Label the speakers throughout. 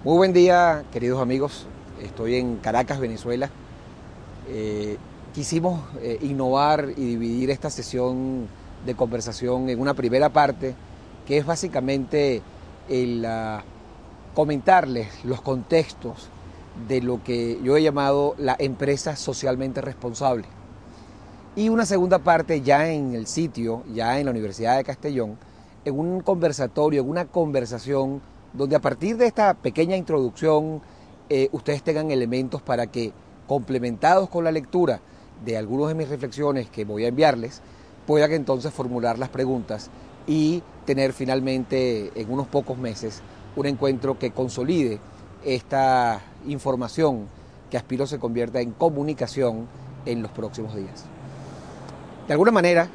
Speaker 1: Muy buen día, queridos amigos. Estoy en Caracas, Venezuela. Quisimos innovar y dividir esta sesión de conversación en una primera parte, que es básicamente el comentarles los contextos de lo que yo he llamado la empresa socialmente responsable. Y una segunda parte ya en el sitio, ya en la Universidad de Castellón, en un conversatorio, en una conversación donde a partir de esta pequeña introducción ustedes tengan elementos para que, complementados con la lectura de algunas de mis reflexiones que voy a enviarles, puedan entonces formular las preguntas y tener finalmente en unos pocos meses un encuentro que consolide esta información que aspiro se convierta en comunicación en los próximos días. De alguna manera,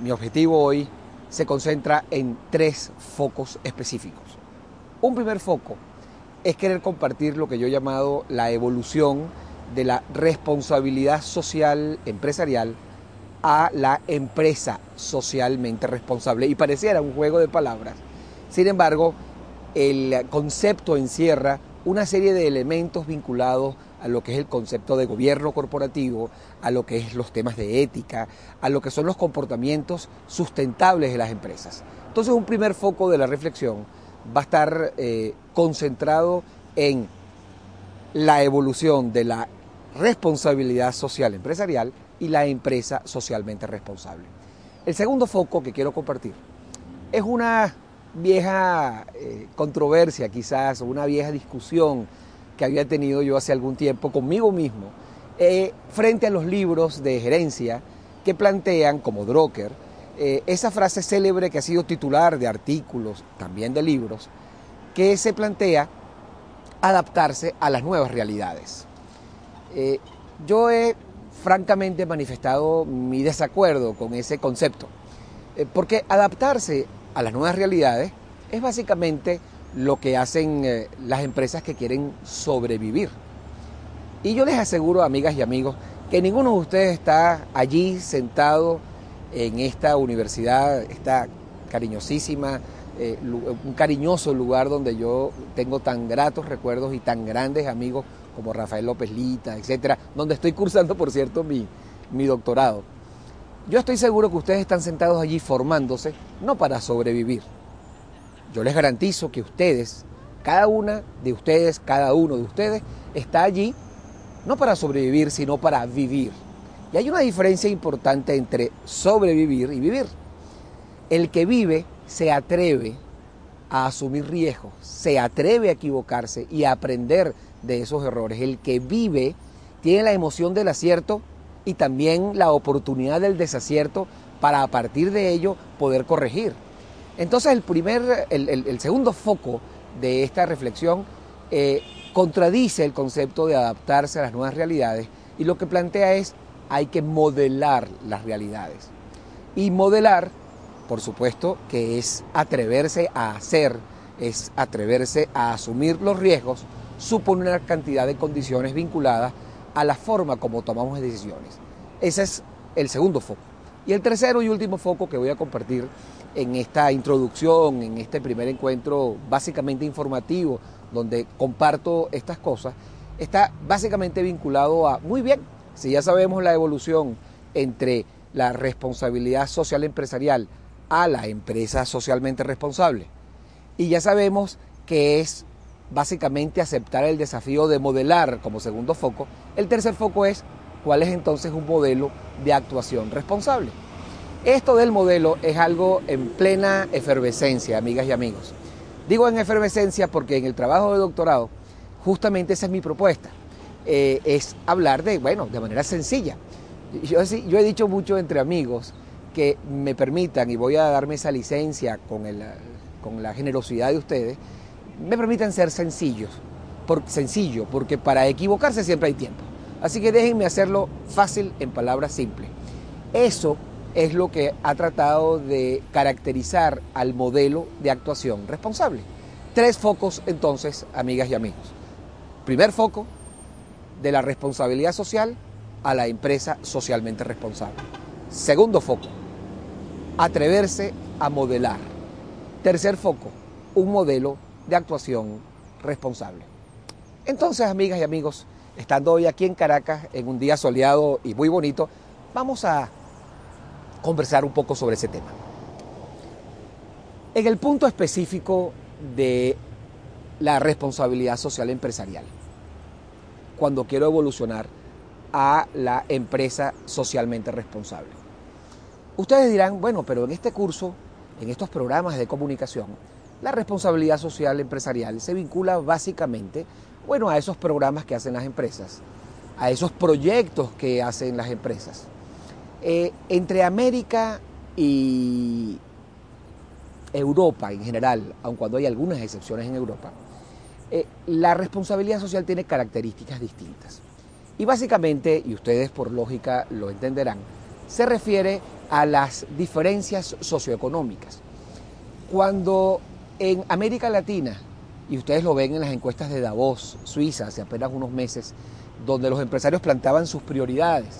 Speaker 1: mi objetivo hoy se concentra en 3 focos específicos. Un primer foco es querer compartir lo que yo he llamado la evolución de la responsabilidad social empresarial a la empresa socialmente responsable. Y pareciera un juego de palabras. Sin embargo, el concepto encierra una serie de elementos vinculados a lo que es el concepto de gobierno corporativo, a lo que es los temas de ética, a lo que son los comportamientos sustentables de las empresas. Entonces, un primer foco de la reflexión va a estar concentrado en la evolución de la responsabilidad social empresarial y la empresa socialmente responsable. El segundo foco que quiero compartir es una vieja controversia quizás, o una vieja discusión que había tenido yo hace algún tiempo conmigo mismo frente a los libros de gerencia que plantean, como Drucker, esa frase célebre que ha sido titular de artículos, también de libros, que se plantea adaptarse a las nuevas realidades. Yo he francamente manifestado mi desacuerdo con ese concepto, porque adaptarse a las nuevas realidades es básicamente lo que hacen las empresas que quieren sobrevivir. Y yo les aseguro, amigas y amigos, que ninguno de ustedes está allí sentado en esta universidad, esta cariñosísima, un cariñoso lugar donde yo tengo tan gratos recuerdos y tan grandes amigos como Rafael López Lita, etcétera, donde estoy cursando, por cierto, mi doctorado. Yo estoy seguro que ustedes están sentados allí formándose, no para sobrevivir. Yo les garantizo que ustedes, cada una de ustedes, cada uno de ustedes, está allí no para sobrevivir, sino para vivir. Y hay una diferencia importante entre sobrevivir y vivir. El que vive se atreve a asumir riesgos, se atreve a equivocarse y a aprender de esos errores. El que vive tiene la emoción del acierto y también la oportunidad del desacierto para a partir de ello poder corregir. Entonces el segundo foco de esta reflexión contradice el concepto de adaptarse a las nuevas realidades y lo que plantea es hay que modelar las realidades. Y modelar, por supuesto, que es atreverse a hacer, es atreverse a asumir los riesgos, supone una cantidad de condiciones vinculadas a la forma como tomamos decisiones. Ese es el segundo foco. Y el tercero y último foco que voy a compartir en esta introducción, en este primer encuentro básicamente informativo, donde comparto estas cosas, está básicamente vinculado a, muy bien, si ya sabemos la evolución entre la responsabilidad social empresarial a la empresa socialmente responsable, y ya sabemos que es básicamente aceptar el desafío de modelar como segundo foco, el tercer foco es cuál es entonces un modelo de actuación responsable. Esto del modelo es algo en plena efervescencia, amigas y amigos. Digo en efervescencia porque en el trabajo de doctorado justamente esa es mi propuesta, es hablar de manera sencilla. Yo he dicho mucho entre amigos que me permitan, y voy a darme esa licencia con la generosidad de ustedes, me permitan ser sencillo, porque para equivocarse siempre hay tiempo. Así que déjenme hacerlo fácil en palabras simples. Eso es lo que ha tratado de caracterizar al modelo de actuación responsable. 3 focos entonces, amigas y amigos. Primer foco, de la responsabilidad social a la empresa socialmente responsable. Segundo foco, atreverse a modelar. Tercer foco, un modelo de actuación responsable. Entonces, amigas y amigos, estando hoy aquí en Caracas, en un día soleado y muy bonito, vamos a conversar un poco sobre ese tema. En el punto específico de la responsabilidad social empresarial, cuando quiero evolucionar a la empresa socialmente responsable. Ustedes dirán, bueno, pero en este curso, en estos programas de comunicación, la responsabilidad social empresarial se vincula básicamente, bueno, a esos programas que hacen las empresas, a esos proyectos que hacen las empresas. Entre América y Europa en general, aun cuando hay algunas excepciones en Europa, la responsabilidad social tiene características distintas. Y básicamente, y ustedes por lógica lo entenderán, se refiere a las diferencias socioeconómicas. Cuando en América Latina, y ustedes lo ven en las encuestas de Davos, Suiza, hace apenas unos meses, donde los empresarios plantaban sus prioridades,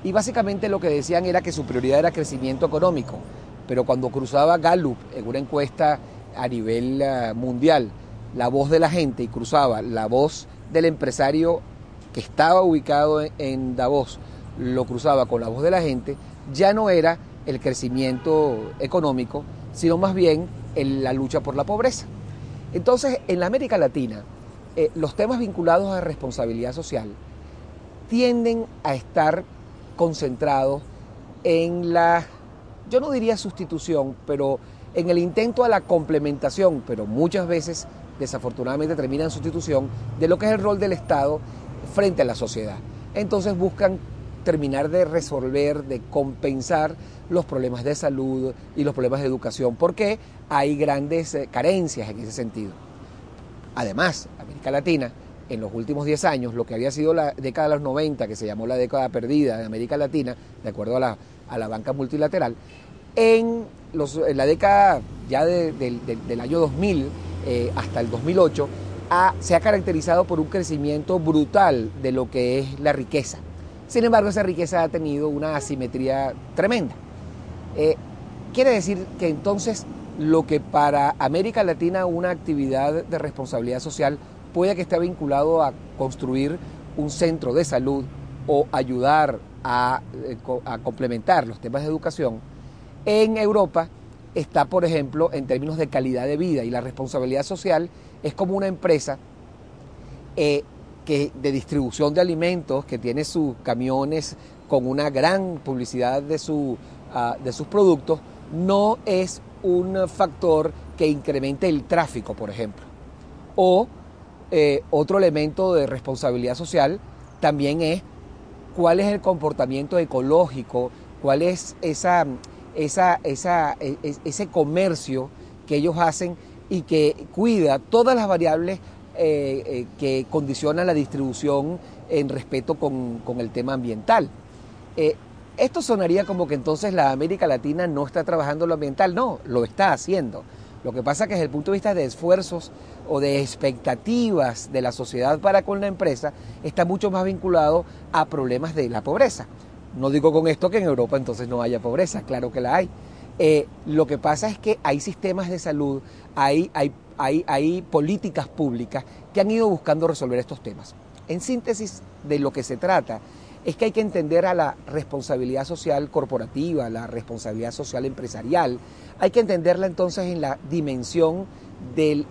Speaker 1: y básicamente lo que decían era que su prioridad era crecimiento económico, pero cuando cruzaba Gallup en una encuesta a nivel mundial, la voz de la gente y cruzaba la voz del empresario que estaba ubicado en Davos, lo cruzaba con la voz de la gente, ya no era el crecimiento económico, sino más bien la lucha por la pobreza. Entonces, en la América Latina, los temas vinculados a responsabilidad social tienden a estar concentrados en la, yo no diría sustitución, pero en el intento a la complementación, pero muchas veces desafortunadamente termina en sustitución de lo que es el rol del Estado frente a la sociedad. Entonces buscan terminar de resolver, de compensar los problemas de salud y los problemas de educación, porque hay grandes carencias en ese sentido. Además, América Latina, en los últimos 10 años, lo que había sido la década de los 90, que se llamó la década perdida de América Latina, de acuerdo a la banca multilateral, en la década ya del año 2000 hasta el 2008, se ha caracterizado por un crecimiento brutal de lo que es la riqueza. Sin embargo, esa riqueza ha tenido una asimetría tremenda. Quiere decir que entonces lo que para América Latina una actividad de responsabilidad social puede que esté vinculado a construir un centro de salud o ayudar a complementar los temas de educación, en Europa está, por ejemplo, en términos de calidad de vida, y la responsabilidad social es como una empresa de distribución de alimentos que tiene sus camiones con una gran publicidad de sus productos, no es un factor que incremente el tráfico, por ejemplo. O otro elemento de responsabilidad social también es cuál es el comportamiento ecológico, cuál es ese comercio que ellos hacen y que cuida todas las variables que condicionan la distribución en respeto con el tema ambiental. Esto sonaría como que entonces la América Latina no está trabajando lo ambiental. No, lo está haciendo. Lo que pasa es que desde el punto de vista de esfuerzos o de expectativas de la sociedad para con la empresa, está mucho más vinculado a problemas de la pobreza. No digo con esto que en Europa entonces no haya pobreza, claro que la hay. Lo que pasa es que hay sistemas de salud, hay políticas públicas que han ido buscando resolver estos temas. En síntesis, de lo que se trata es que hay que entender a la responsabilidad social corporativa, la responsabilidad social empresarial, hay que entenderla entonces en la dimensión de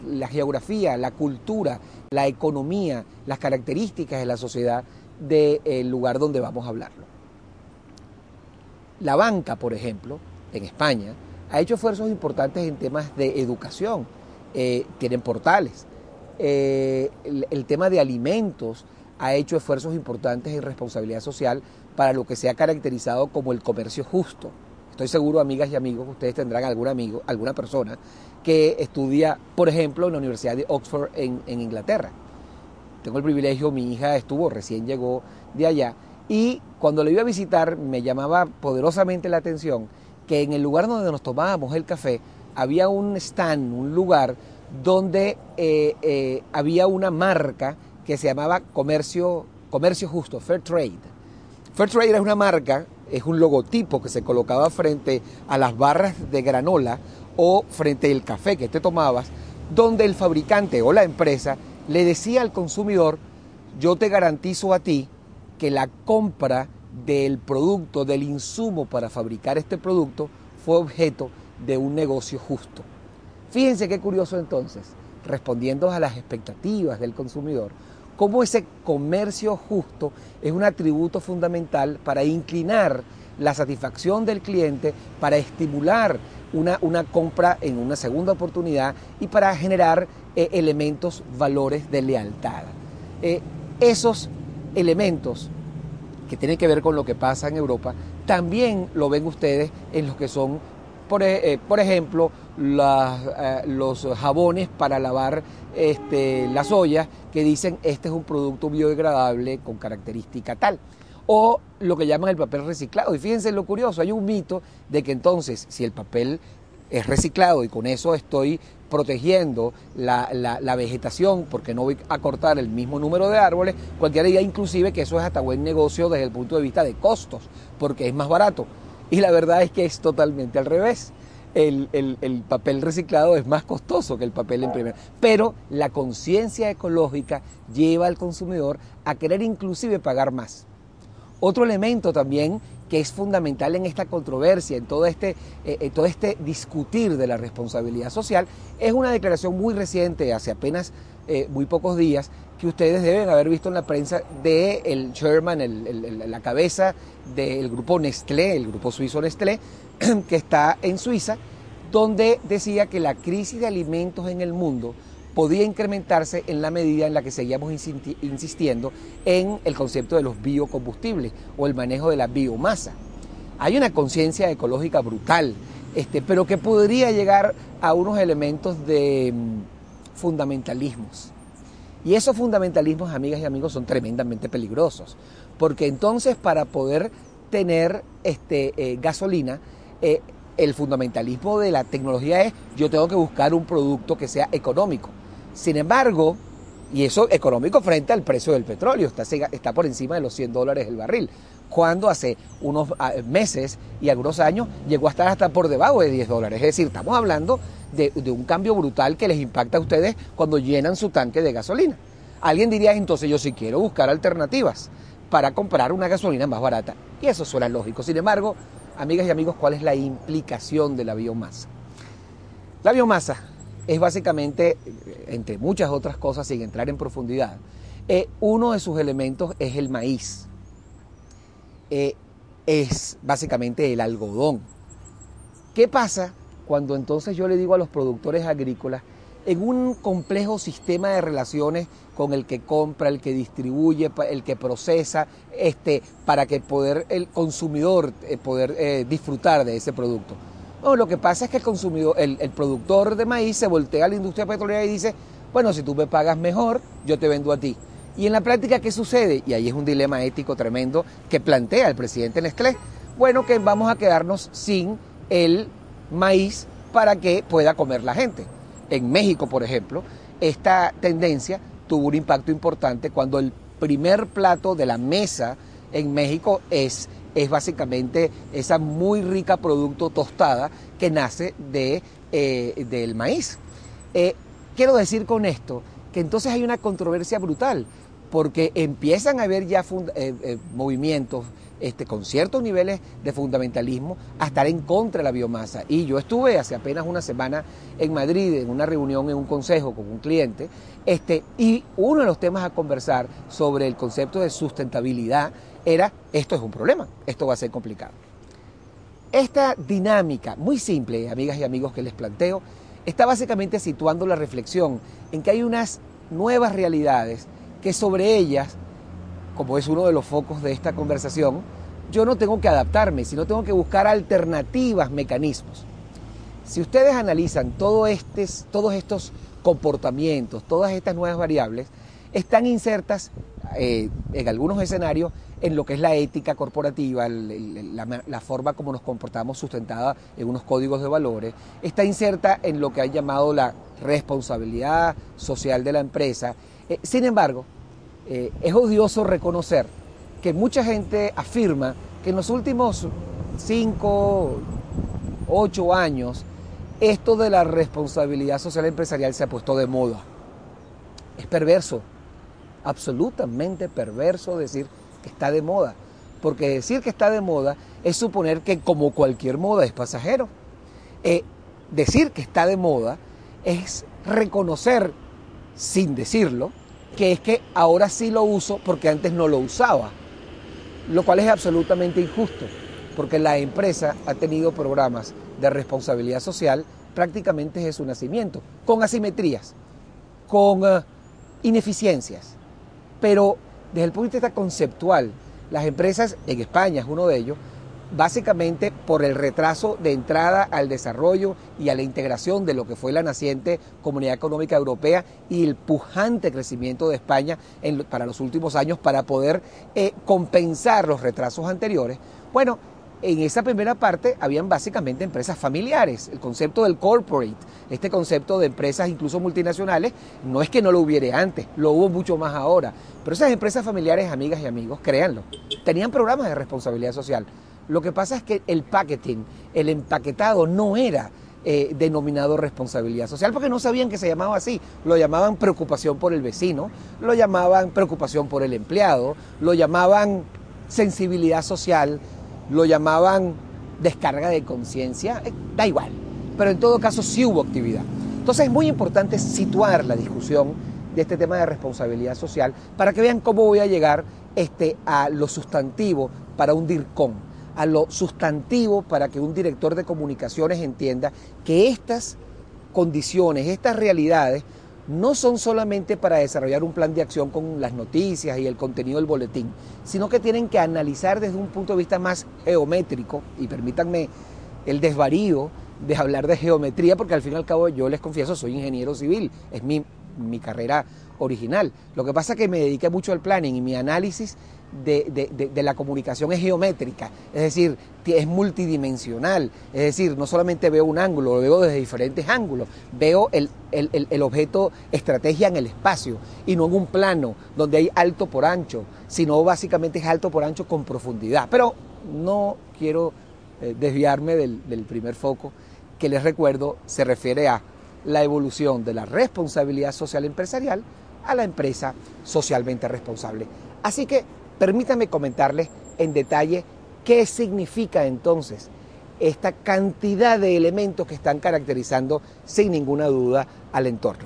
Speaker 1: la geografía, la cultura, la economía, las características de la sociedad del lugar donde vamos a hablarlo. La banca, por ejemplo, en España, ha hecho esfuerzos importantes en temas de educación, tienen portales. El tema de alimentos ha hecho esfuerzos importantes en responsabilidad social para lo que se ha caracterizado como el comercio justo. Estoy seguro, amigas y amigos, ustedes tendrán algún amigo, alguna persona que estudia, por ejemplo, en la Universidad de Oxford en Inglaterra. Tengo el privilegio, mi hija recién llegó de allá, y cuando le iba a visitar me llamaba poderosamente la atención que en el lugar donde nos tomábamos el café había un stand, un lugar donde había una marca que se llamaba Comercio Justo, Fair Trade. Fair Trade es una marca, es un logotipo que se colocaba frente a las barras de granola o frente al café que te tomabas, donde el fabricante o la empresa le decía al consumidor: yo te garantizo a ti que la compra del producto, del insumo para fabricar este producto, fue objeto de un negocio justo. Fíjense qué curioso entonces, respondiendo a las expectativas del consumidor, cómo ese comercio justo es un atributo fundamental para inclinar la satisfacción del cliente, para estimular una compra en una segunda oportunidad y para generar elementos, valores de lealtad. Esos elementos que tienen que ver con lo que pasa en Europa, también lo ven ustedes en los que son, por ejemplo, los jabones para lavar las ollas, que dicen: este es un producto biodegradable con característica tal. O lo que llaman el papel reciclado. Y fíjense lo curioso, hay un mito de que entonces, si el papel es reciclado y con eso estoy protegiendo la vegetación porque no voy a cortar el mismo número de árboles, cualquiera diría inclusive que eso es hasta buen negocio desde el punto de vista de costos, porque es más barato. Y la verdad es que es totalmente al revés. El papel reciclado es más costoso que el papel imprimido. Pero la conciencia ecológica lleva al consumidor a querer inclusive pagar más. Otro elemento también que es fundamental en esta controversia, en todo este discutir de la responsabilidad social, es una declaración muy reciente, hace apenas muy pocos días, que ustedes deben haber visto en la prensa del chairman, la cabeza del grupo Nestlé, el grupo suizo Nestlé, que está en Suiza, donde decía que la crisis de alimentos en el mundo podía incrementarse en la medida en la que seguíamos insistiendo en el concepto de los biocombustibles o el manejo de la biomasa. Hay una conciencia ecológica brutal, pero que podría llegar a unos elementos de fundamentalismos. Y esos fundamentalismos, amigas y amigos, son tremendamente peligrosos, porque entonces para poder tener gasolina, el fundamentalismo de la tecnología es: yo tengo que buscar un producto que sea económico. Sin embargo, y eso económico frente al precio del petróleo, está por encima de los $100 el barril, cuando hace unos meses y algunos años llegó a estar hasta por debajo de $10. Es decir, estamos hablando de un cambio brutal que les impacta a ustedes cuando llenan su tanque de gasolina. Alguien diría entonces: yo sí quiero buscar alternativas para comprar una gasolina más barata. Y eso suena lógico. Sin embargo, amigas y amigos, ¿cuál es la implicación de la biomasa? La biomasa es básicamente, entre muchas otras cosas, sin entrar en profundidad, uno de sus elementos es el maíz. Es básicamente el algodón. ¿Qué pasa cuando entonces yo le digo a los productores agrícolas, en un complejo sistema de relaciones con el que compra, el que distribuye, el que procesa, para que el consumidor poder disfrutar de ese producto? No, lo que pasa es que el productor de maíz se voltea a la industria petrolera y dice: bueno, si tú me pagas mejor, yo te vendo a ti. Y en la práctica, ¿qué sucede? Y ahí es un dilema ético tremendo que plantea el presidente Nestlé. Bueno, que vamos a quedarnos sin el maíz para que pueda comer la gente. En México, por ejemplo, esta tendencia tuvo un impacto importante cuando el primer plato de la mesa en México es básicamente esa muy rica producto tostada que nace del maíz. Quiero decir con esto que entonces hay una controversia brutal, porque empiezan a haber ya movimientos con ciertos niveles de fundamentalismo a estar en contra de la biomasa. Y yo estuve hace apenas una semana en Madrid en una reunión, en un consejo con un cliente, y uno de los temas a conversar sobre el concepto de sustentabilidad era: esto es un problema, esto va a ser complicado. Esta dinámica muy simple, amigas y amigos, que les planteo, está básicamente situando la reflexión en que hay unas nuevas realidades que sobre ellas, como es uno de los focos de esta conversación, yo no tengo que adaptarme, sino tengo que buscar alternativas, mecanismos. Si ustedes analizan todos estos comportamientos, todas estas nuevas variables, están insertas en algunos escenarios en lo que es la ética corporativa, la forma como nos comportamos sustentada en unos códigos de valores, está inserta en lo que han llamado la responsabilidad social de la empresa. Sin embargo, es odioso reconocer que mucha gente afirma que en los últimos 5, 8 años esto de la responsabilidad social empresarial se ha puesto de moda. Es perverso, absolutamente perverso decir que está de moda, porque decir que está de moda es suponer que como cualquier moda es pasajero. Decir que está de moda es reconocer, sin decirlo, que es que ahora sí lo uso porque antes no lo usaba, lo cual es absolutamente injusto, porque la empresa ha tenido programas de responsabilidad social prácticamente desde su nacimiento, con asimetrías, con ineficiencias, pero desde el punto de vista conceptual, las empresas, en España es uno de ellos, básicamente por el retraso de entrada al desarrollo y a la integración de lo que fue la naciente Comunidad Económica Europea y el pujante crecimiento de España para los últimos años para poder compensar los retrasos anteriores. Bueno, en esa primera parte habían básicamente empresas familiares, el concepto del corporate, este concepto de empresas incluso multinacionales, no es que no lo hubiera antes, lo hubo mucho más ahora, pero esas empresas familiares, amigas y amigos, créanlo, tenían programas de responsabilidad social. Lo que pasa es que el packaging, el empaquetado no era denominado responsabilidad social porque no sabían que se llamaba así, lo llamaban preocupación por el vecino, lo llamaban preocupación por el empleado, lo llamaban sensibilidad social, lo llamaban descarga de conciencia, da igual, pero en todo caso sí hubo actividad. Entonces es muy importante situar la discusión de este tema de responsabilidad social para que vean cómo voy a llegar a lo sustantivo para un DIRCOM, a lo sustantivo para que un director de comunicaciones entienda que estas condiciones, estas realidades, no son solamente para desarrollar un plan de acción con las noticias y el contenido del boletín, sino que tienen que analizar desde un punto de vista más geométrico, y permítanme el desvarío de hablar de geometría, porque al fin y al cabo yo les confieso, soy ingeniero civil, es mi carrera original. Lo que pasa es que me dediqué mucho al planning y mi análisis de la comunicación es geométrica, es decir, es multidimensional, es decir, no solamente veo un ángulo, lo veo desde diferentes ángulos, veo el objeto estrategia en el espacio y no en un plano donde hay alto por ancho, sino básicamente es alto por ancho con profundidad. Pero no quiero desviarme del primer foco, que les recuerdo se refiere a la evolución de la responsabilidad social empresarial a la empresa socialmente responsable. Así que permítanme comentarles en detalle qué significa entonces esta cantidad de elementos que están caracterizando sin ninguna duda al entorno.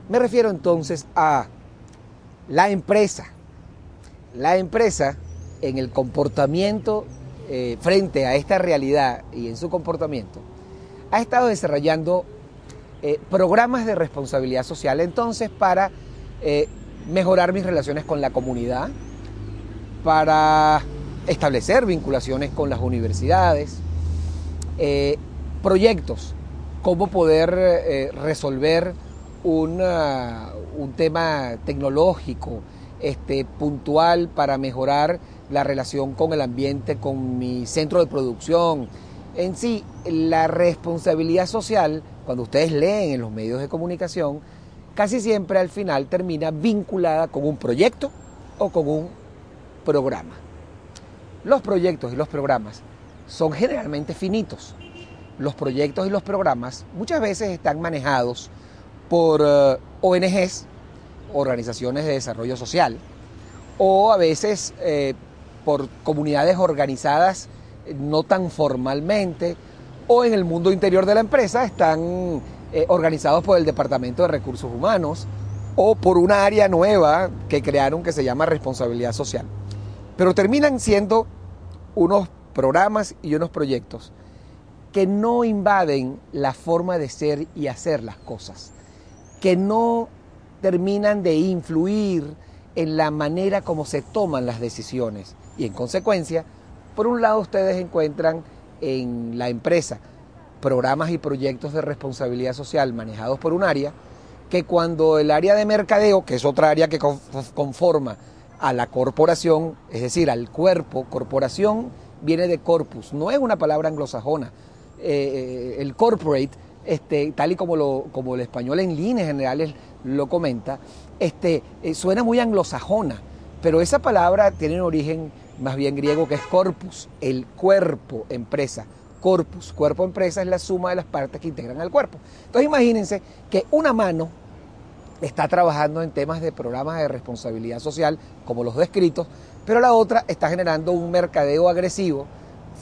Speaker 1: Me refiero entonces a la empresa. La empresa en el comportamiento frente a esta realidad y en su comportamiento ha estado desarrollando programas de responsabilidad social entonces para mejorar mis relaciones con la comunidad, para establecer vinculaciones con las universidades, proyectos, cómo poder resolver un tema tecnológico puntual para mejorar la relación con el ambiente, con mi centro de producción. En sí, la responsabilidad social, cuando ustedes leen en los medios de comunicación, casi siempre al final termina vinculada con un proyecto o con un programa. Los proyectos y los programas son generalmente finitos. Los proyectos y los programas muchas veces están manejados por ONGs, organizaciones de desarrollo social, o a veces por comunidades organizadas no tan formalmente, o en el mundo interior de la empresa están organizados por el Departamento de Recursos Humanos o por una área nueva que crearon que se llama responsabilidad social. Pero terminan siendo unos programas y unos proyectos que no invaden la forma de ser y hacer las cosas, que no terminan de influir en la manera como se toman las decisiones. Y en consecuencia, por un lado ustedes encuentran en la empresa programas y proyectos de responsabilidad social manejados por un área, que cuando el área de mercadeo, que es otra área que conforma a la corporación, es decir, al cuerpo, corporación viene de corpus, no es una palabra anglosajona. El corporate, tal y como el español en líneas generales lo comenta, suena muy anglosajona, pero esa palabra tiene un origen más bien griego, que es corpus, el cuerpo, empresa. corpus. Cuerpo empresa es la suma de las partes que integran al cuerpo. Entonces imagínense que una mano está trabajando en temas de programas de responsabilidad social, como los descritos, pero la otra está generando un mercadeo agresivo,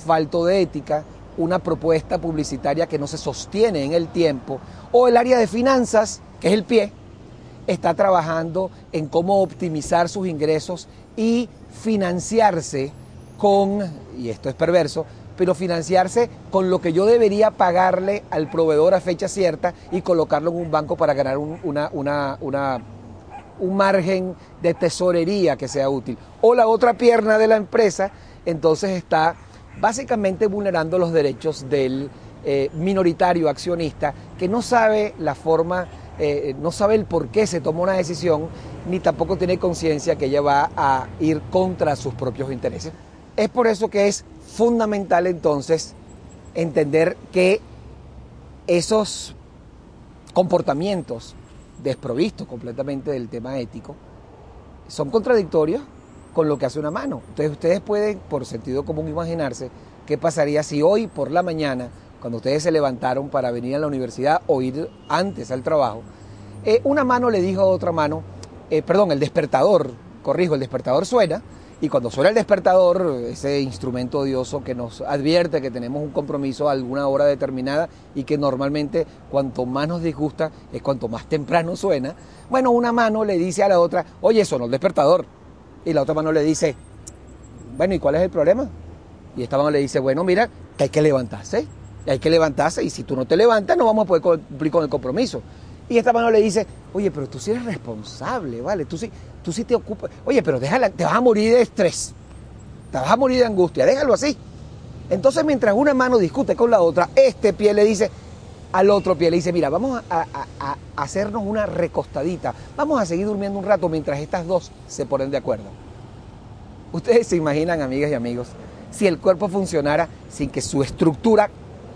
Speaker 1: falto de ética, una propuesta publicitaria que no se sostiene en el tiempo, o el área de finanzas, que es el pie, está trabajando en cómo optimizar sus ingresos y financiarse con, y esto es perverso, pero financiarse con lo que yo debería pagarle al proveedor a fecha cierta y colocarlo en un banco para ganar un margen de tesorería que sea útil. O la otra pierna de la empresa, entonces está básicamente vulnerando los derechos del minoritario accionista que no sabe la forma, no sabe el por qué se tomó una decisión, ni tampoco tiene conciencia que ella va a ir contra sus propios intereses. Es por eso que es fundamental entonces entender que esos comportamientos desprovistos completamente del tema ético son contradictorios con lo que hace una mano. Entonces ustedes pueden, por sentido común, imaginarse qué pasaría si hoy por la mañana, cuando ustedes se levantaron para venir a la universidad o ir antes al trabajo, una mano le dijo a otra mano, el despertador, el despertador suena, y cuando suena el despertador, ese instrumento odioso que nos advierte que tenemos un compromiso a alguna hora determinada y que normalmente cuanto más nos disgusta es cuanto más temprano suena, bueno, una mano le dice a la otra, oye, sonó el despertador. Y la otra mano le dice, bueno, ¿y cuál es el problema? Y esta mano le dice, bueno, mira, que hay que levantarse, y si tú no te levantas no vamos a poder cumplir con el compromiso. Y esta mano le dice, oye, pero tú sí eres responsable, ¿vale? Tú sí te ocupas. Oye, pero déjala, te vas a morir de estrés, te vas a morir de angustia, déjalo así. Entonces, mientras una mano discute con la otra, este pie le dice al otro pie, le dice, mira, vamos a hacernos una recostadita, vamos a seguir durmiendo un rato mientras estas dos se ponen de acuerdo. Ustedes se imaginan, amigas y amigos, si el cuerpo funcionara sin que su estructura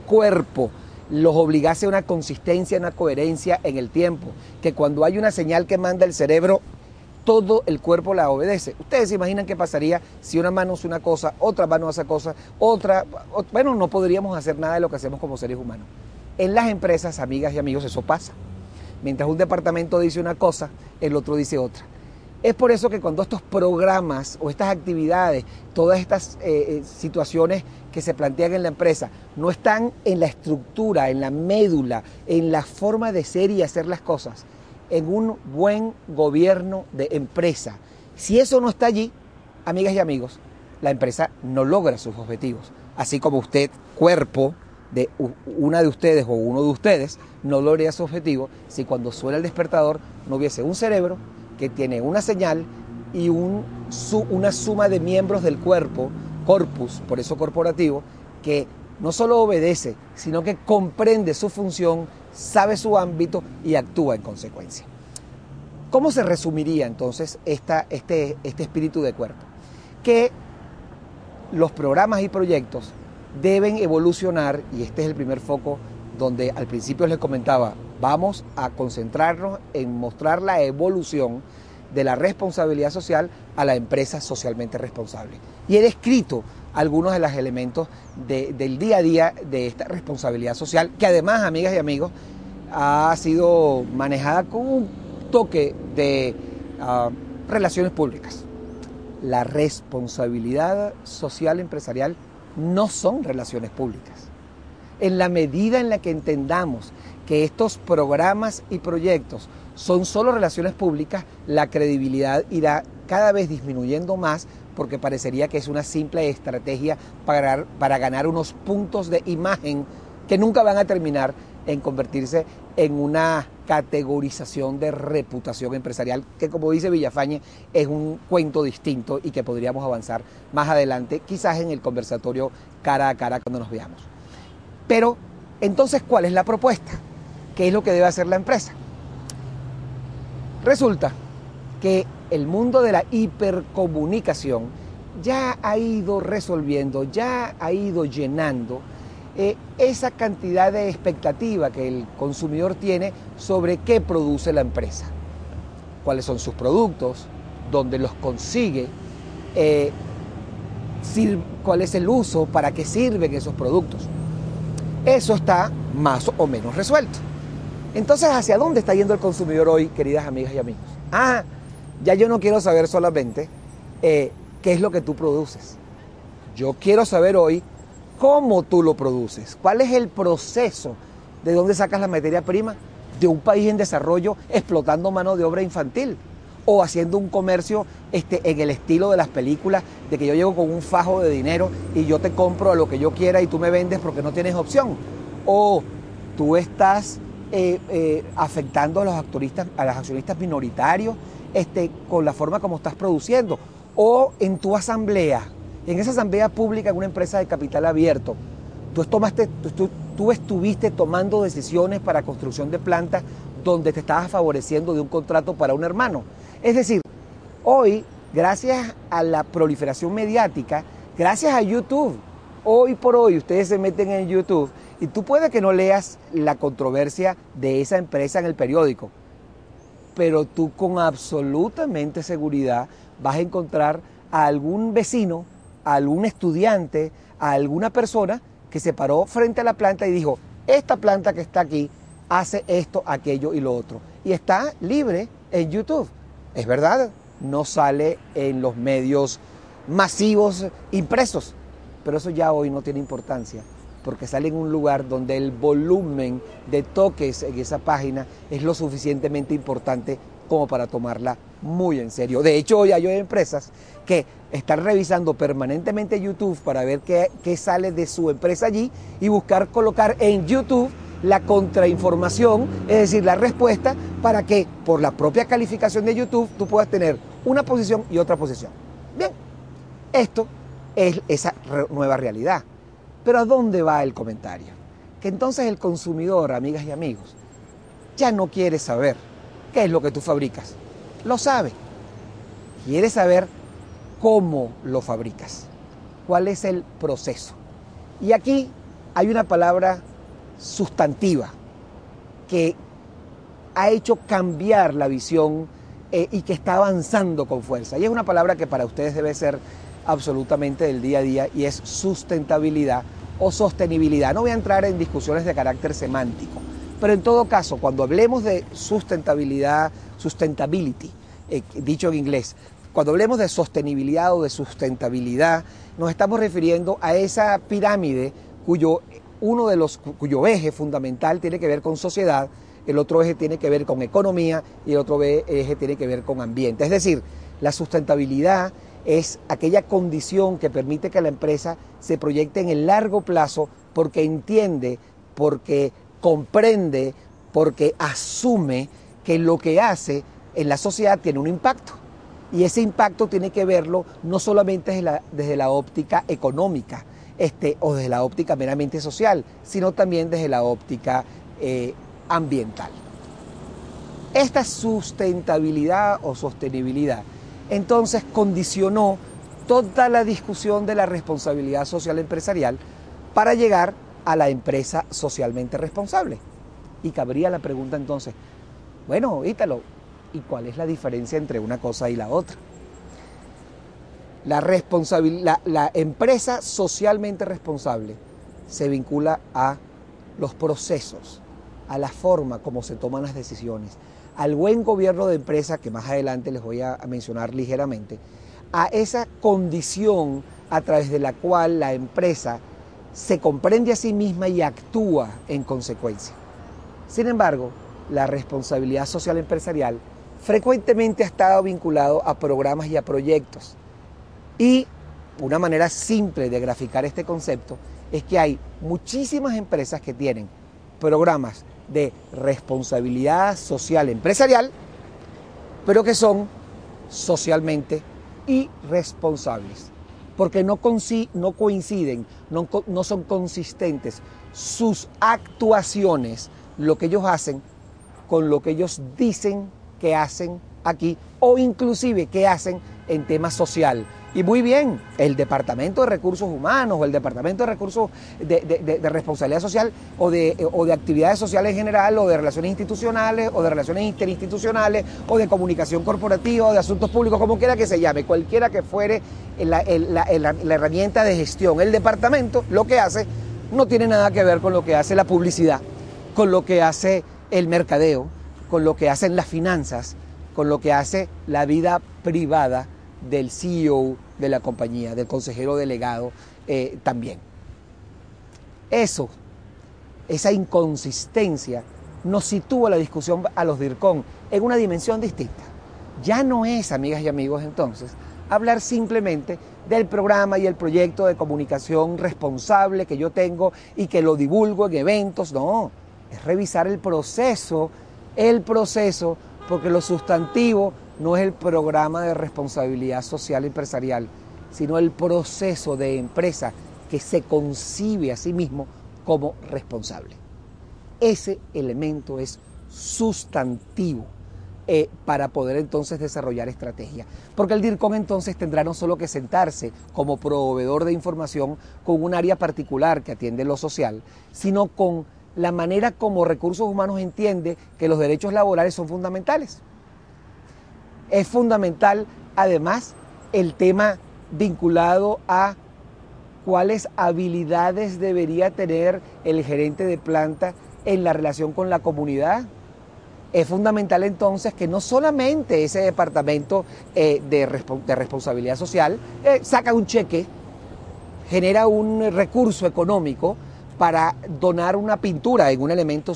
Speaker 1: cuerpo los obligase a una consistencia, una coherencia en el tiempo, que cuando hay una señal que manda el cerebro, todo el cuerpo la obedece. Ustedes se imaginan qué pasaría si una mano hace una cosa, otra mano hace cosa, bueno, no podríamos hacer nada de lo que hacemos como seres humanos. En las empresas, amigas y amigos, eso pasa. Mientras un departamento dice una cosa, el otro dice otra. Es por eso que cuando estos programas o estas actividades, todas estas situaciones que se plantean en la empresa, no están en la estructura, en la médula, en la forma de ser y hacer las cosas, en un buen gobierno de empresa. Si eso no está allí, amigas y amigos, la empresa no logra sus objetivos. Así como usted, cuerpo de una de ustedes o uno de ustedes, no logra su objetivo si cuando suena el despertador no hubiese un cerebro que tiene una señal y una suma de miembros del cuerpo, corpus, por eso corporativo, que no solo obedece, sino que comprende su función, sabe su ámbito y actúa en consecuencia. ¿Cómo se resumiría entonces este espíritu de cuerpo? Que los programas y proyectos deben evolucionar, y este es el primer foco donde al principio les comentaba, vamos a concentrarnos en mostrar la evolución de la responsabilidad social a la empresa socialmente responsable. Y he descrito algunos de los elementos del día a día de esta responsabilidad social, que además, amigas y amigos, ha sido manejada con un toque de relaciones públicas. La responsabilidad social empresarial no son relaciones públicas. En la medida en la que entendamos que estos programas y proyectos son solo relaciones públicas, la credibilidad irá cada vez disminuyendo más porque parecería que es una simple estrategia para ganar unos puntos de imagen que nunca van a terminar en convertirse en una categorización de reputación empresarial que, como dice Villafañe, es un cuento distinto y que podríamos avanzar más adelante, quizás en el conversatorio cara a cara cuando nos veamos. Pero, entonces, ¿cuál es la propuesta? ¿Qué es lo que debe hacer la empresa? Resulta que el mundo de la hipercomunicación ya ha ido resolviendo, ya ha ido llenando esa cantidad de expectativa que el consumidor tiene sobre qué produce la empresa, cuáles son sus productos, dónde los consigue, cuál es el uso, para qué sirven esos productos. eso está más o menos resuelto. Entonces, ¿hacia dónde está yendo el consumidor hoy, queridas amigas y amigos? Ya yo no quiero saber solamente qué es lo que tú produces. Yo quiero saber hoy cómo tú lo produces, cuál es el proceso, de dónde sacas la materia prima de un país en desarrollo explotando mano de obra infantil o haciendo un comercio en el estilo de las películas, de que yo llego con un fajo de dinero y yo te compro a lo que yo quiera y tú me vendes porque no tienes opción. O tú estás afectando a los accionistas minoritarios con la forma como estás produciendo. O en tu asamblea, en esa asamblea pública en una empresa de capital abierto, tú estuviste tomando decisiones para construcción de plantas donde te estabas favoreciendo de un contrato para un hermano. Es decir, hoy, gracias a la proliferación mediática, gracias a YouTube, hoy por hoy ustedes se meten en YouTube y tú puedes que no leas la controversia de esa empresa en el periódico, pero tú con absolutamente seguridad vas a encontrar a algún vecino, a algún estudiante, a alguna persona que se paró frente a la planta y dijo, esta planta que está aquí hace esto, aquello y lo otro. Y está libre en YouTube. Es verdad, no sale en los medios masivos impresos, pero eso ya hoy no tiene importancia, porque sale en un lugar donde el volumen de toques en esa página es lo suficientemente importante como para tomarla muy en serio. De hecho, hoy hay empresas que están revisando permanentemente YouTube para ver qué sale de su empresa allí y buscar colocar en YouTube la contrainformación, es decir, la respuesta, para que por la propia calificación de YouTube tú puedas tener una posición y otra posición. Bien, esto es esa nueva realidad. Pero ¿a dónde va el comentario? Que entonces el consumidor, amigas y amigos, ya no quiere saber qué es lo que tú fabricas. Lo sabe. Quiere saber cómo lo fabricas, cuál es el proceso. Y aquí hay una palabra sustantiva que ha hecho cambiar la visión y que está avanzando con fuerza. Y es una palabra que para ustedes debe ser absolutamente del día a día y es sustentabilidad o sostenibilidad. No voy a entrar en discusiones de carácter semántico, pero en todo caso, cuando hablemos de sustentabilidad, sustainability, dicho en inglés, cuando hablemos de sostenibilidad o de sustentabilidad, nos estamos refiriendo a esa pirámide cuyo eje fundamental tiene que ver con sociedad, el otro eje tiene que ver con economía y el otro eje tiene que ver con ambiente. Es decir, la sustentabilidad es aquella condición que permite que la empresa se proyecte en el largo plazo porque entiende, porque comprende, porque asume que lo que hace en la sociedad tiene un impacto. Y ese impacto tiene que verlo no solamente desde la óptica económica o desde la óptica meramente social, sino también desde la óptica ambiental. Esta sustentabilidad o sostenibilidad entonces condicionó toda la discusión de la responsabilidad social empresarial para llegar a la empresa socialmente responsable. Y cabría la pregunta entonces, bueno, Ítalo, ¿y cuál es la diferencia entre una cosa y la otra? La empresa socialmente responsable se vincula a los procesos, a la forma como se toman las decisiones, al buen gobierno de empresa, que más adelante les voy a mencionar ligeramente, a esa condición a través de la cual la empresa se comprende a sí misma y actúa en consecuencia. Sin embargo, la responsabilidad social empresarial frecuentemente ha estado vinculado a programas y a proyectos. Y una manera simple de graficar este concepto es que hay muchísimas empresas que tienen programas de responsabilidad social empresarial, pero que son socialmente irresponsables, porque no coinciden, no son consistentes sus actuaciones, lo que ellos hacen, con lo que ellos dicen que hacen aquí, o inclusive que hacen en tema social. Y muy bien, el Departamento de Recursos Humanos o el Departamento de Recursos de Responsabilidad Social o de Actividades Sociales en general, o de Relaciones Institucionales o de Relaciones Interinstitucionales o de Comunicación Corporativa o de Asuntos Públicos, como quiera que se llame, cualquiera que fuere la herramienta de gestión, el departamento lo que hace no tiene nada que ver con lo que hace la publicidad, con lo que hace el mercadeo, con lo que hacen las finanzas, con lo que hace la vida privada del CEO de la compañía, del consejero delegado también. Esa inconsistencia nos sitúa la discusión a los DIRCOM en una dimensión distinta. Ya no es, amigas y amigos, entonces, hablar simplemente del programa y el proyecto de comunicación responsable que yo tengo y que lo divulgo en eventos, no, es revisar el proceso, porque lo sustantivo no es el programa de responsabilidad social empresarial, sino el proceso de empresa que se concibe a sí mismo como responsable. Ese elemento es sustantivo para poder entonces desarrollar estrategia. Porque el DIRCOM entonces tendrá no solo que sentarse como proveedor de información con un área particular que atiende lo social, sino con la manera como Recursos Humanos entiende que los derechos laborales son fundamentales. Es fundamental, además, el tema vinculado a cuáles habilidades debería tener el gerente de planta en la relación con la comunidad. Es fundamental entonces que no solamente ese departamento de responsabilidad social saca un cheque, genera un recurso económico para donar una pintura en un elemento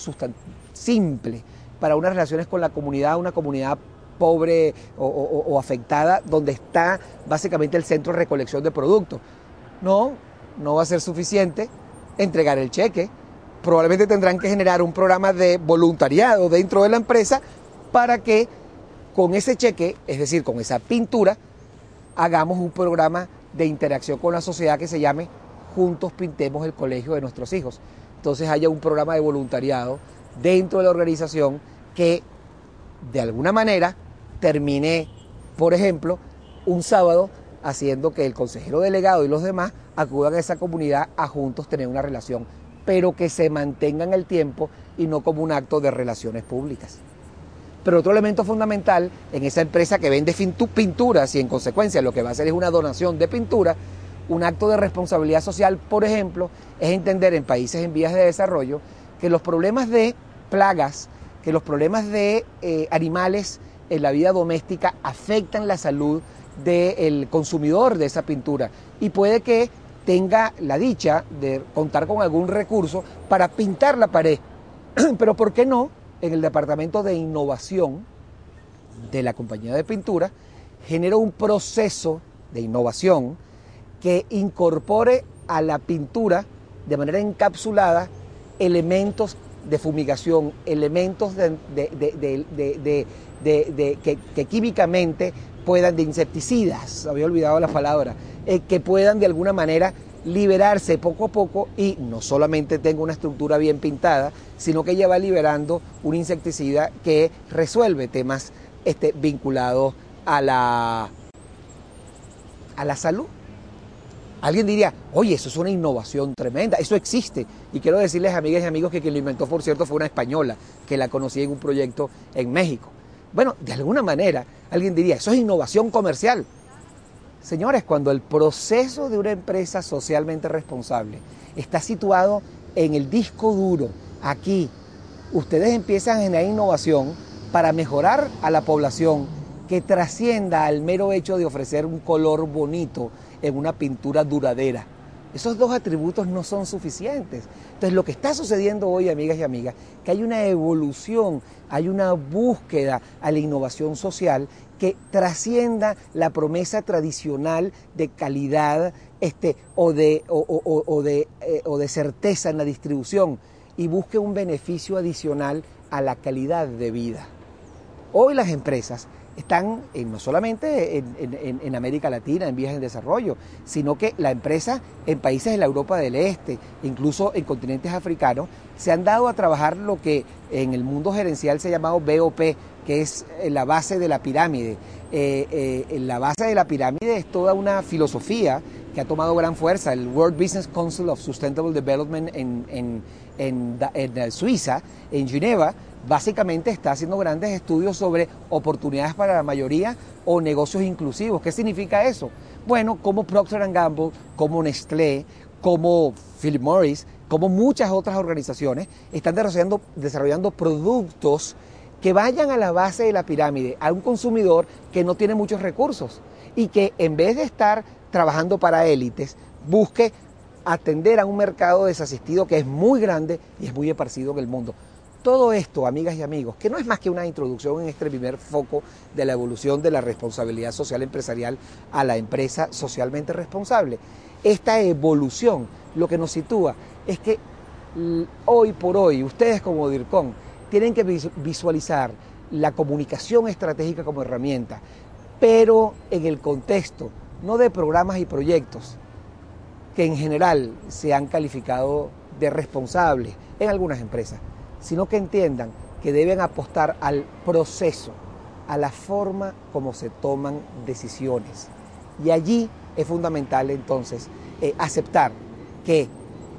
Speaker 1: simple para unas relaciones con la comunidad, una comunidad pobre o afectada, donde está básicamente el centro de recolección de productos. No va a ser suficiente entregar el cheque. Probablemente tendrán que generar un programa de voluntariado dentro de la empresa para que con ese cheque, es decir, con esa pintura, hagamos un programa de interacción con la sociedad que se llame Juntos Pintemos el Colegio de Nuestros Hijos. Entonces haya un programa de voluntariado dentro de la organización que de alguna manera termine, por ejemplo, un sábado haciendo que el consejero delegado y los demás acudan a esa comunidad a juntos tener una relación, pero que se mantenga en el tiempo y no como un acto de relaciones públicas. Pero otro elemento fundamental en esa empresa que vende pinturas y en consecuencia lo que va a hacer es una donación de pintura, un acto de responsabilidad social, por ejemplo, es entender en países en vías de desarrollo que los problemas de plagas, que los problemas de animales en la vida doméstica afectan la salud del consumidor de esa pintura y puede que tenga la dicha de contar con algún recurso para pintar la pared. Pero ¿por qué no? En el departamento de innovación de la compañía de pintura genera un proceso de innovación que incorpore a la pintura de manera encapsulada elementos de fumigación, elementos que químicamente puedan, de insecticidas, había olvidado la palabra, que puedan de alguna manera liberarse poco a poco y no solamente tenga una estructura bien pintada, sino que ella va liberando un insecticida que resuelve temas vinculados a la salud. Alguien diría, oye, eso es una innovación tremenda, eso existe. Y quiero decirles, amigas y amigos, que quien lo inventó, por cierto, fue una española, que la conocí en un proyecto en México. Bueno, de alguna manera, alguien diría, eso es innovación comercial. Señores, cuando el proceso de una empresa socialmente responsable está situado en el disco duro, aquí, ustedes empiezan a generar innovación para mejorar a la población que trascienda al mero hecho de ofrecer un color bonito en una pintura duradera. Esos dos atributos no son suficientes. Entonces, lo que está sucediendo hoy, amigas y amigas, que hay una evolución, hay una búsqueda a la innovación social que trascienda la promesa tradicional de calidad o de certeza en la distribución y busque un beneficio adicional a la calidad de vida. Hoy las empresas están no solamente en América Latina, en vías de desarrollo, sino que la empresa en países de la Europa del Este, incluso en continentes africanos, se han dado a trabajar lo que en el mundo gerencial se ha llamado BOP, que es la base de la pirámide. La base de la pirámide es toda una filosofía que ha tomado gran fuerza. El World Business Council of Sustainable Development en Suiza, en Ginebra, básicamente está haciendo grandes estudios sobre oportunidades para la mayoría o negocios inclusivos. ¿Qué significa eso? Bueno, como Procter & Gamble, como Nestlé, como Philip Morris como muchas otras organizaciones están desarrollando productos que vayan a la base de la pirámide, a un consumidor que no tiene muchos recursos y que en vez de estar trabajando para élites, busque atender a un mercado desasistido que es muy grande y es muy esparcido en el mundo. Todo esto, amigas y amigos, que no es más que una introducción en este primer foco de la evolución de la responsabilidad social empresarial a la empresa socialmente responsable. Esta evolución lo que nos sitúa es que hoy por hoy, ustedes como DIRCOM, tienen que visualizar la comunicación estratégica como herramienta, pero en el contexto, no de programas y proyectos que en general se han calificado de responsables en algunas empresas, sino que entiendan que deben apostar al proceso, a la forma como se toman decisiones. Y allí es fundamental entonces aceptar que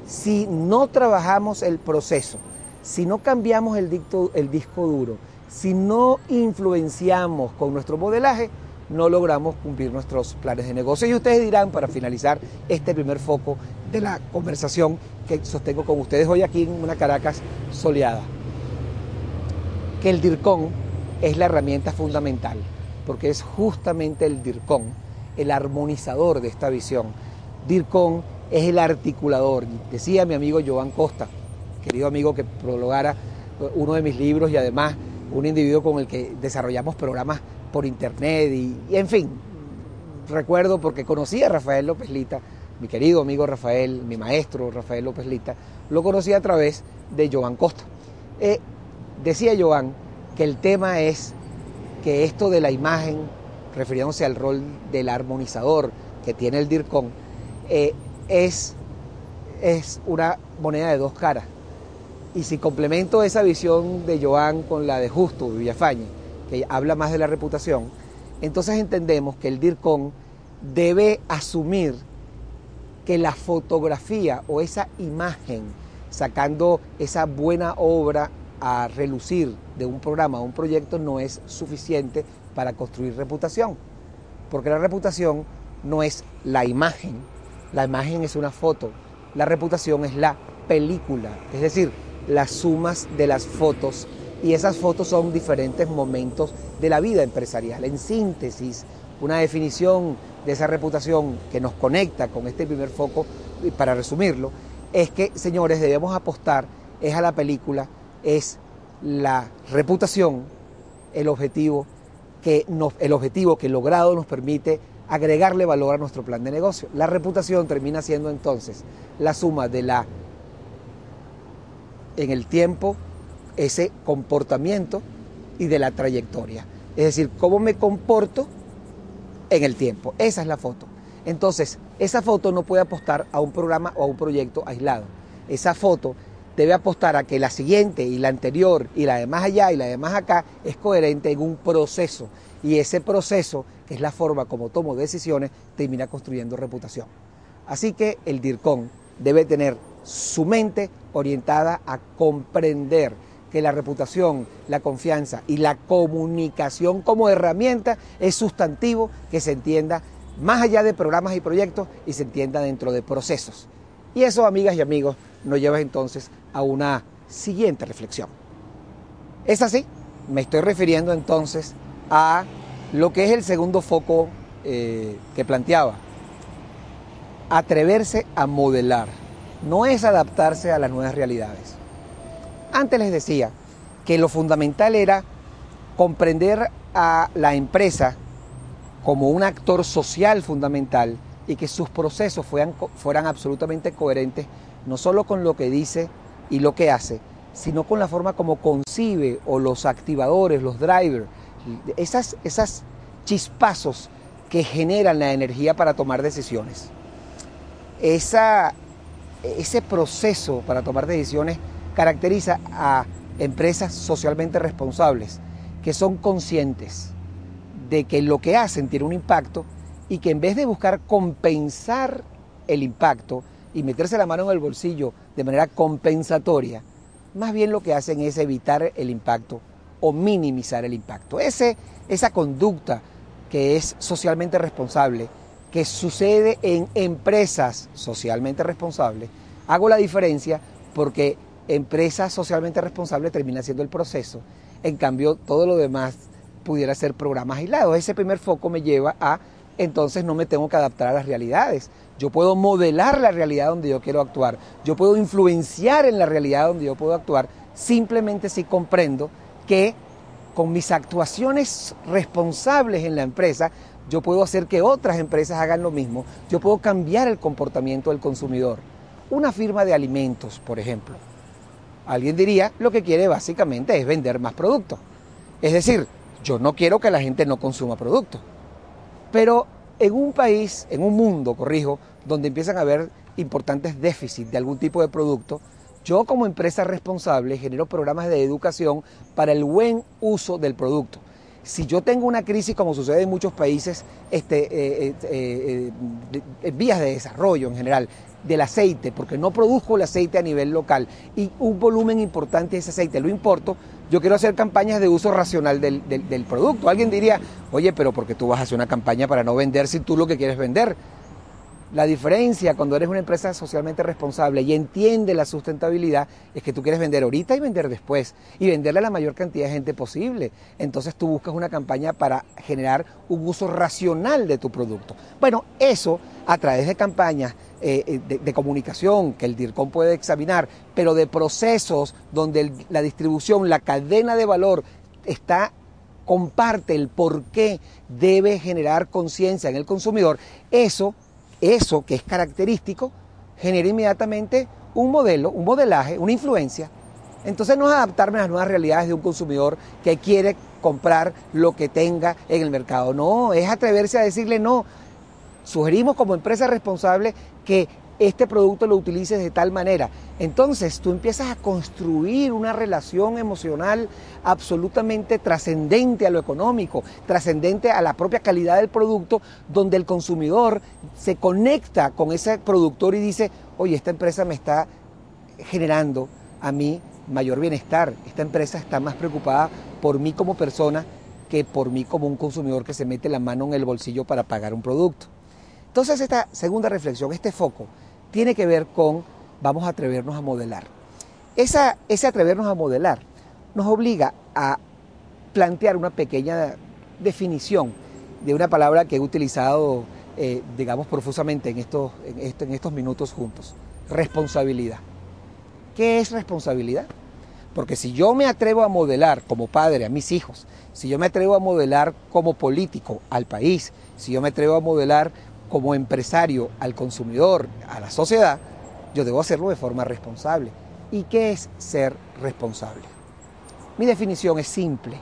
Speaker 1: si no trabajamos el proceso, si no cambiamos el disco duro, si no influenciamos con nuestro modelaje, no logramos cumplir nuestros planes de negocio. Y ustedes dirán, para finalizar este primer foco de la conversación que sostengo con ustedes hoy aquí en una Caracas soleada, que el DIRCOM es la herramienta fundamental, porque es justamente el DIRCOM el armonizador de esta visión. DIRCOM es el articulador. Decía mi amigo Joan Costa, querido amigo que prologara uno de mis libros y además un individuo con el que desarrollamos programas por internet y en fin, recuerdo porque conocí a Rafael López Lita, mi querido amigo Rafael, mi maestro Rafael López Lita, lo conocí a través de Joan Costa. Decía Joan que el tema es que esto de la imagen, refiriéndose al rol del armonizador que tiene el DIRCOM, es una moneda de dos caras. Y si complemento esa visión de Joan con la de Justo Villafañe, que habla más de la reputación, entonces entendemos que el DIRCOM debe asumir que la fotografía o esa imagen, sacando esa buena obra a relucir de un programa o un proyecto, no es suficiente para construir reputación, porque la reputación no es la imagen es una foto, la reputación es la película, es decir, las sumas de las fotos, y esas fotos son diferentes momentos de la vida empresarial. En síntesis, una definición de esa reputación que nos conecta con este primer foco, para resumirlo, es que, señores, debemos apostar es a la película, es la reputación, el objetivo que logrado nos permite agregarle valor a nuestro plan de negocio. La reputación termina siendo entonces la suma de en el tiempo, ese comportamiento y de la trayectoria. Es decir, cómo me comporto en el tiempo. Esa es la foto. Entonces, esa foto no puede apostar a un programa o a un proyecto aislado. Esa foto debe apostar a que la siguiente y la anterior y la de más allá y la de más acá es coherente en un proceso. Y ese proceso, que es la forma como tomo decisiones, termina construyendo reputación. Así que el DIRCOM debe tener su mente orientada a comprender que la reputación, la confianza y la comunicación como herramienta es sustantivo que se entienda más allá de programas y proyectos y se entienda dentro de procesos. Y eso, amigas y amigos, nos lleva entonces a una siguiente reflexión. ¿Es así? Me estoy refiriendo entonces a lo que es el segundo foco que planteaba. Atreverse a modelar. No es adaptarse a las nuevas realidades. Antes les decía que lo fundamental era comprender a la empresa como un actor social fundamental y que sus procesos fueran absolutamente coherentes, no solo con lo que dice y lo que hace, sino con la forma como concibe, o los activadores, los drivers, esas chispazos que generan la energía para tomar decisiones. Ese proceso para tomar decisiones caracteriza a empresas socialmente responsables que son conscientes de que lo que hacen tiene un impacto y que en vez de buscar compensar el impacto y meterse la mano en el bolsillo de manera compensatoria, más bien lo que hacen es evitar el impacto o minimizar el impacto. Esa conducta que es socialmente responsable, que sucede en empresas socialmente responsables, Hago la diferencia porque empresa socialmente responsable termina siendo el proceso. En cambio, todo lo demás pudiera ser programas aislados. Ese primer foco me lleva a, entonces no me tengo que adaptar a las realidades. Yo puedo modelar la realidad donde yo quiero actuar. Yo puedo influenciar en la realidad donde yo puedo actuar, simplemente si comprendo que con mis actuaciones responsables en la empresa, yo puedo hacer que otras empresas hagan lo mismo. Yo puedo cambiar el comportamiento del consumidor. Una firma de alimentos, por ejemplo. Alguien diría, lo que quiere básicamente es vender más productos. Es decir, yo no quiero que la gente no consuma productos. Pero en un país, en un mundo, corrijo, donde empiezan a haber importantes déficits de algún tipo de producto, yo como empresa responsable genero programas de educación para el buen uso del producto. Si yo tengo una crisis, como sucede en muchos países, vías de desarrollo en general, del aceite, porque no produzco el aceite a nivel local y un volumen importante de ese aceite lo importo, yo quiero hacer campañas de uso racional del producto. Alguien diría, oye, pero ¿por qué tú vas a hacer una campaña para no vender si tú lo que quieres vender? La diferencia cuando eres una empresa socialmente responsable y entiende la sustentabilidad es que tú quieres vender ahorita y vender después y venderle a la mayor cantidad de gente posible. Entonces tú buscas una campaña para generar un uso racional de tu producto. Bueno, eso a través de campañas de comunicación que el DIRCOM puede examinar, pero de procesos donde la distribución, la cadena de valor comparte el por qué debe generar conciencia en el consumidor, eso que es característico, genera inmediatamente un modelo, un modelaje, una influencia. Entonces no es adaptarme a las nuevas realidades de un consumidor que quiere comprar lo que tenga en el mercado. No, es atreverse a decirle no. Sugerimos como empresa responsable que este producto lo utilices de tal manera. Entonces tú empiezas a construir una relación emocional absolutamente trascendente a lo económico, trascendente a la propia calidad del producto, donde el consumidor se conecta con ese productor y dice, oye, esta empresa me está generando a mí mayor bienestar, esta empresa está más preocupada por mí como persona que por mí como un consumidor que se mete la mano en el bolsillo para pagar un producto. Entonces esta segunda reflexión, este foco, tiene que ver con vamos a atrevernos a modelar. Ese atrevernos a modelar nos obliga a plantear una pequeña definición de una palabra que he utilizado, digamos, profusamente en estos minutos juntos. Responsabilidad. ¿Qué es responsabilidad? Porque si yo me atrevo a modelar como padre a mis hijos, si yo me atrevo a modelar como político al país, si yo me atrevo a modelar como empresario al consumidor, a la sociedad, yo debo hacerlo de forma responsable. ¿Y qué es ser responsable? Mi definición es simple.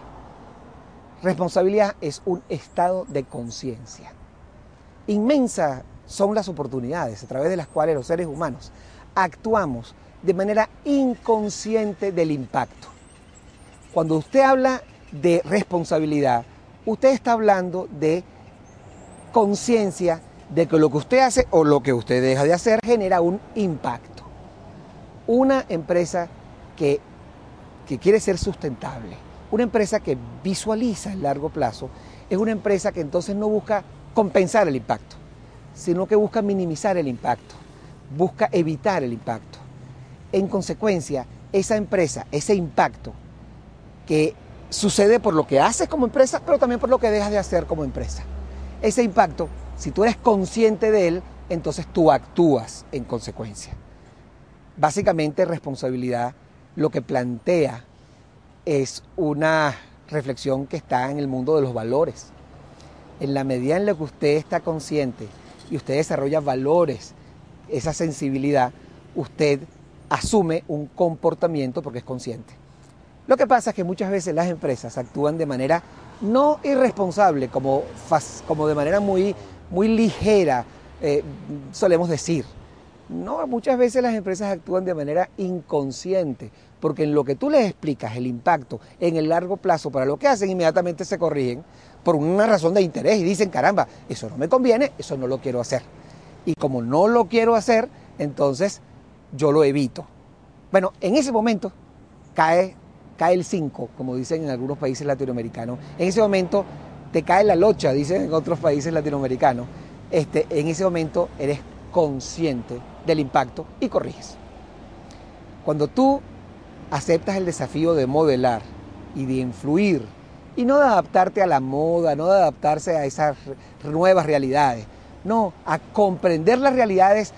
Speaker 1: Responsabilidad es un estado de conciencia. Inmensas son las oportunidades a través de las cuales los seres humanos actuamos de manera inconsciente del impacto. Cuando usted habla de responsabilidad, usted está hablando de conciencia de que lo que usted hace o lo que usted deja de hacer genera un impacto. Una empresa que quiere ser sustentable, una empresa que visualiza el largo plazo, es una empresa que entonces no busca compensar el impacto, sino que busca minimizar el impacto, busca evitar el impacto. En consecuencia, esa empresa, ese impacto que sucede por lo que haces como empresa, pero también por lo que dejas de hacer como empresa. Ese impacto, si tú eres consciente de él, entonces tú actúas en consecuencia. Básicamente, responsabilidad lo que plantea es una reflexión que está en el mundo de los valores. En la medida en la que usted está consciente y usted desarrolla valores, esa sensibilidad, usted asume un comportamiento porque es consciente. Lo que pasa es que muchas veces las empresas actúan de manera no irresponsable, como de manera muy ligera, solemos decir. No, muchas veces las empresas actúan de manera inconsciente, porque en lo que tú les explicas el impacto en el largo plazo para lo que hacen, inmediatamente se corrigen por una razón de interés y dicen, caramba, eso no me conviene, eso no lo quiero hacer. Y como no lo quiero hacer, entonces yo lo evito. Bueno, en ese momento cae el 5, como dicen en algunos países latinoamericanos. En ese momento te cae la locha, dicen en otros países latinoamericanos. En ese momento eres consciente del impacto y corriges. Cuando tú aceptas el desafío de modelar y de influir, y no de adaptarte a la moda, no de adaptarse a esas nuevas realidades, no, a comprender las realidades,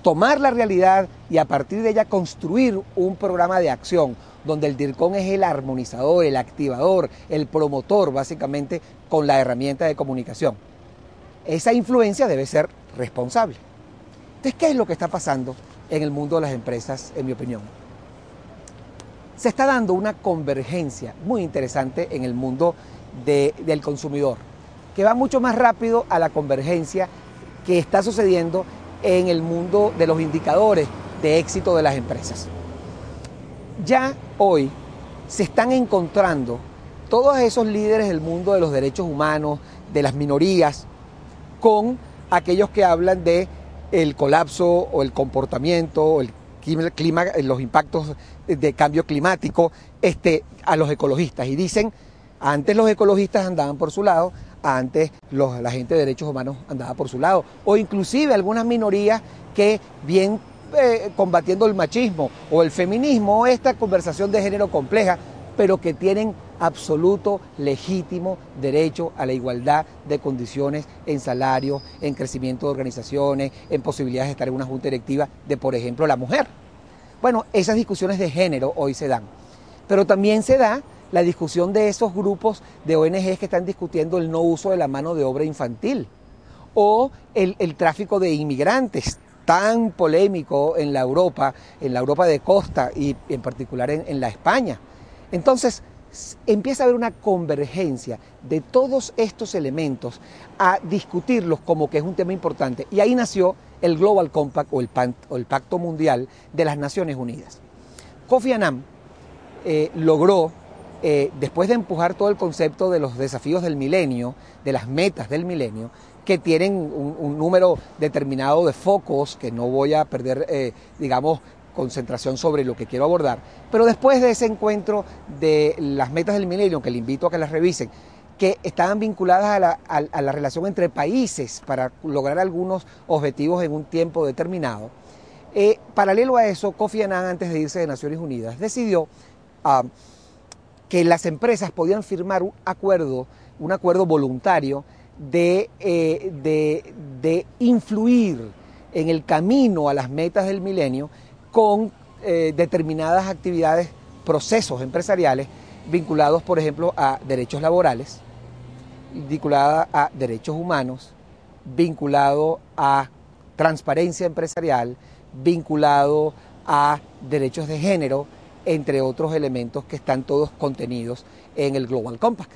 Speaker 1: tomar la realidad y a partir de ella construir un programa de acción donde el DIRCON es el armonizador, el activador, el promotor básicamente con la herramienta de comunicación. Esa influencia debe ser responsable. Entonces, ¿qué es lo que está pasando en el mundo de las empresas, en mi opinión? Se está dando una convergencia muy interesante en el mundo del consumidor, que va mucho más rápido a la convergencia que está sucediendo en el mundo de los indicadores de éxito de las empresas. Ya hoy se están encontrando todos esos líderes del mundo de los derechos humanos, de las minorías, con aquellos que hablan de el colapso o el comportamiento, el clima, los impactos de cambio climático, a los ecologistas. Y dicen, antes los ecologistas andaban por su lado, antes la gente de derechos humanos andaba por su lado, o inclusive algunas minorías que bien combatiendo el machismo o el feminismo, o esta conversación de género compleja, pero que tienen absoluto, legítimo derecho a la igualdad de condiciones en salario, en crecimiento de organizaciones, en posibilidades de estar en una junta directiva de, por ejemplo, la mujer. Bueno, esas discusiones de género hoy se dan, pero también se da la discusión de esos grupos de ONGs que están discutiendo el no uso de la mano de obra infantil o el tráfico de inmigrantes, tan polémico en la Europa de costa y en particular en la España. Entonces, empieza a haber una convergencia de todos estos elementos a discutirlos como que es un tema importante. Y ahí nació el Global Compact o el Pacto Mundial de las Naciones Unidas. Kofi Annan logró, después de empujar todo el concepto de los desafíos del milenio, de las metas del milenio, que tienen un número determinado de focos, que no voy a perder, concentración sobre lo que quiero abordar, pero después de ese encuentro de las metas del milenio, que le invito a que las revisen, que estaban vinculadas a la relación entre países para lograr algunos objetivos en un tiempo determinado, paralelo a eso, Kofi Annan, antes de irse de Naciones Unidas, decidió que las empresas podían firmar un acuerdo voluntario de influir en el camino a las metas del milenio con determinadas actividades, procesos empresariales vinculados, por ejemplo, a derechos laborales, vinculada a derechos humanos, vinculado a transparencia empresarial, vinculado a derechos de género, entre otros elementos que están todos contenidos en el Global Compact.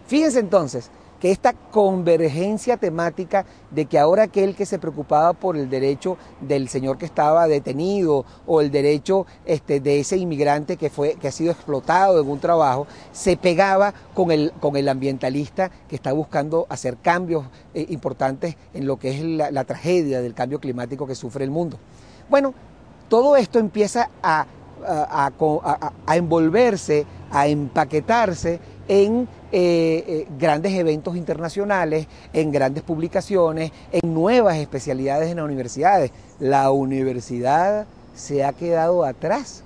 Speaker 1: Fíjense entonces que esta convergencia temática de que ahora aquel que se preocupaba por el derecho del señor que estaba detenido o el derecho de ese inmigrante que ha sido explotado en un trabajo, se pegaba con el ambientalista que está buscando hacer cambios importantes en lo que es la tragedia del cambio climático que sufre el mundo. Bueno, todo esto empieza a envolverse, a empaquetarse en grandes eventos internacionales, en grandes publicaciones, en nuevas especialidades en las universidades. La universidad se ha quedado atrás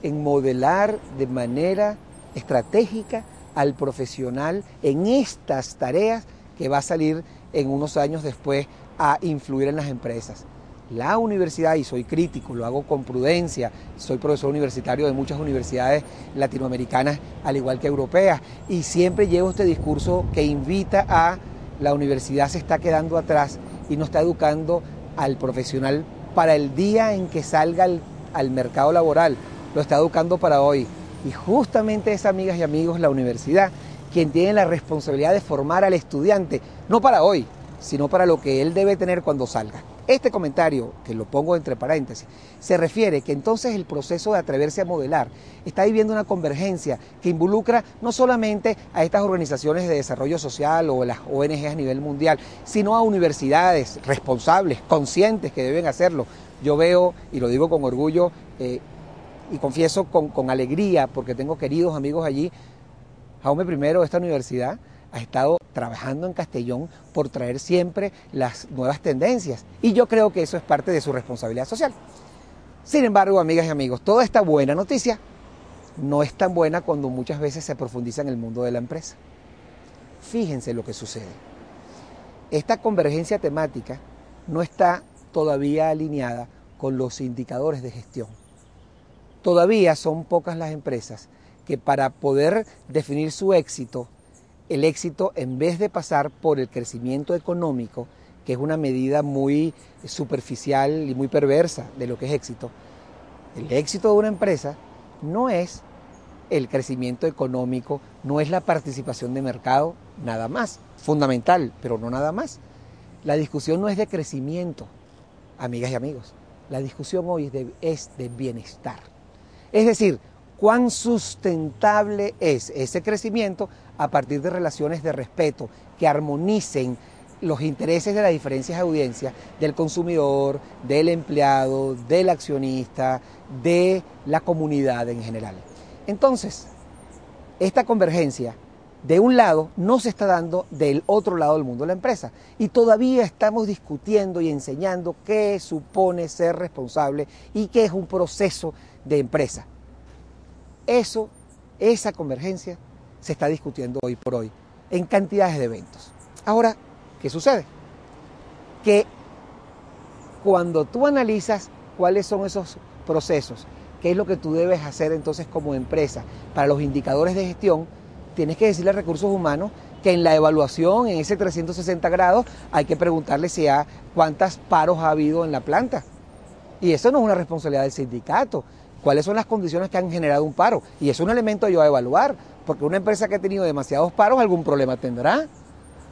Speaker 1: en modelar de manera estratégica al profesional en estas tareas que va a salir en unos años después a influir en las empresas. La universidad, y soy crítico, lo hago con prudencia, soy profesor universitario de muchas universidades latinoamericanas, al igual que europeas, y siempre llevo este discurso que invita a la universidad se está quedando atrás y no está educando al profesional para el día en que salga al mercado laboral, lo está educando para hoy. Y justamente es, amigas y amigos, la universidad quien tiene la responsabilidad de formar al estudiante, no para hoy, sino para lo que él debe tener cuando salga. Este comentario, que lo pongo entre paréntesis, se refiere que entonces el proceso de atreverse a modelar está viviendo una convergencia que involucra no solamente a estas organizaciones de desarrollo social o las ONG a nivel mundial, sino a universidades responsables, conscientes que deben hacerlo. Yo veo, y lo digo con orgullo y confieso con alegría, porque tengo queridos amigos allí, Jaume I de esta universidad ha estado trabajando en Castellón por traer siempre las nuevas tendencias. Y yo creo que eso es parte de su responsabilidad social. Sin embargo, amigas y amigos, toda esta buena noticia no es tan buena cuando muchas veces se profundiza en el mundo de la empresa. Fíjense lo que sucede. Esta convergencia temática no está todavía alineada con los indicadores de gestión. Todavía son pocas las empresas que para poder definir su éxito, el éxito en vez de pasar por el crecimiento económico, que es una medida muy superficial y muy perversa de lo que es éxito, el éxito de una empresa no es el crecimiento económico, no es la participación de mercado, nada más, fundamental, pero no nada más. La discusión no es de crecimiento, amigas y amigos, la discusión hoy es de bienestar. Es decir, cuán sustentable es ese crecimiento a partir de relaciones de respeto que armonicen los intereses de las diferentes audiencias, del consumidor, del empleado, del accionista, de la comunidad en general. Entonces, esta convergencia, de un lado, no se está dando del otro lado del mundo de la empresa. Y todavía estamos discutiendo y enseñando qué supone ser responsable y qué es un proceso de empresa. Esa convergencia se está discutiendo hoy por hoy en cantidades de eventos. Ahora, ¿qué sucede? Que cuando tú analizas cuáles son esos procesos, qué es lo que tú debes hacer entonces como empresa para los indicadores de gestión, tienes que decirle a recursos humanos que en la evaluación, en ese 360 grados, hay que preguntarle cuántos paros ha habido en la planta. Y eso no es una responsabilidad del sindicato. ¿Cuáles son las condiciones que han generado un paro? Y es un elemento yo a evaluar, porque una empresa que ha tenido demasiados paros, algún problema tendrá.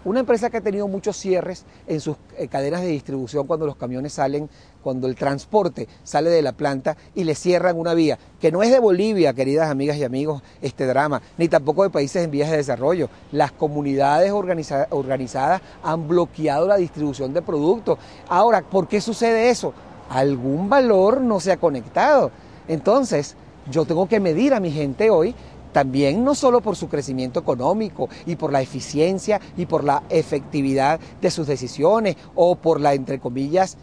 Speaker 1: Una empresa que ha tenido muchos cierres en sus cadenas de distribución cuando los camiones salen, cuando el transporte sale de la planta y le cierran una vía, que no es de Bolivia, queridas amigas y amigos, este drama, ni tampoco de países en vías de desarrollo. Las comunidades organizadas han bloqueado la distribución de productos. Ahora, ¿por qué sucede eso? Algún valor no se ha conectado. Entonces, yo tengo que medir a mi gente hoy también no solo por su crecimiento económico y por la eficiencia y por la efectividad de sus decisiones o por la, entre comillas,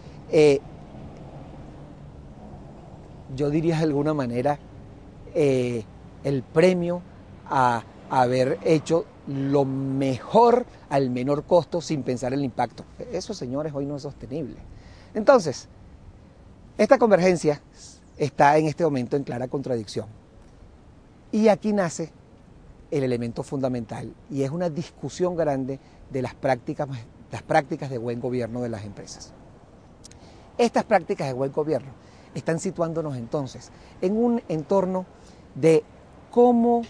Speaker 1: yo diría de alguna manera, el premio a haber hecho lo mejor al menor costo sin pensar en el impacto. Eso, señores, hoy no es sostenible. Entonces, esta convergencia está en este momento en clara contradicción. Y aquí nace el elemento fundamental y es una discusión grande de las prácticas de buen gobierno de las empresas. Estas prácticas de buen gobierno están situándonos entonces en un entorno de cómo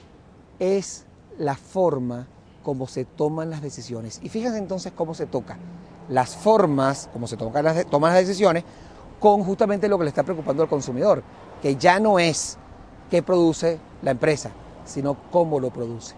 Speaker 1: es la forma como se toman las decisiones. Y fíjense entonces cómo se tocan las formas, cómo se toman las decisiones, con justamente lo que le está preocupando al consumidor, que ya no es qué produce la empresa, sino cómo lo produce.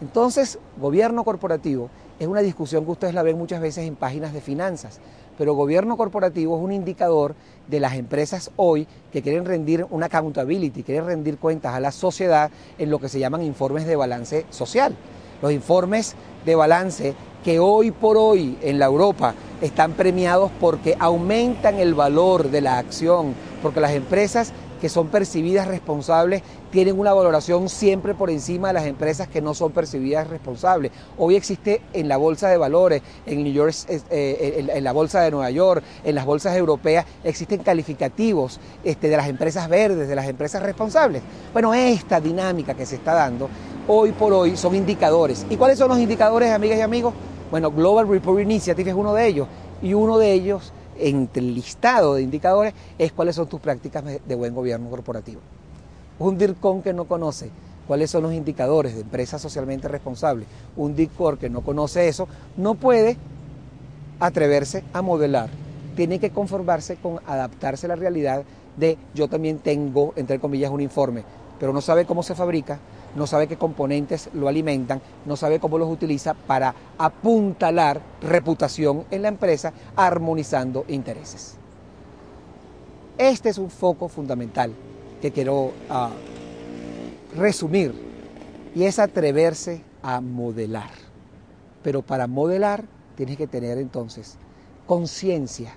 Speaker 1: Entonces, gobierno corporativo es una discusión que ustedes la ven muchas veces en páginas de finanzas, pero gobierno corporativo es un indicador de las empresas hoy que quieren rendir una accountability, quieren rendir cuentas a la sociedad en lo que se llaman informes de balance social. Los informes de balance que hoy por hoy en la Europa están premiados porque aumentan el valor de la acción, porque las empresas que son percibidas responsables tienen una valoración siempre por encima de las empresas que no son percibidas responsables. Hoy existe en la bolsa de valores, en New York, en la bolsa de Nueva York, en las bolsas europeas, existen calificativos de las empresas verdes, de las empresas responsables. Bueno, esta dinámica que se está dando hoy por hoy son indicadores. ¿Y cuáles son los indicadores, amigas y amigos? Bueno, Global Report Initiative es uno de ellos, y uno de ellos, entre el listado de indicadores, es cuáles son tus prácticas de buen gobierno corporativo. Un DIRCOM que no conoce cuáles son los indicadores de empresas socialmente responsables, un DIRCOM que no conoce eso, no puede atreverse a modelar. Tiene que conformarse con adaptarse a la realidad de yo también tengo, entre comillas, un informe, pero no sabe cómo se fabrica, no sabe qué componentes lo alimentan, no sabe cómo los utiliza para apuntalar reputación en la empresa, armonizando intereses. Este es un foco fundamental que quiero resumir, y es atreverse a modelar. pero para modelar tienes que tener entonces conciencia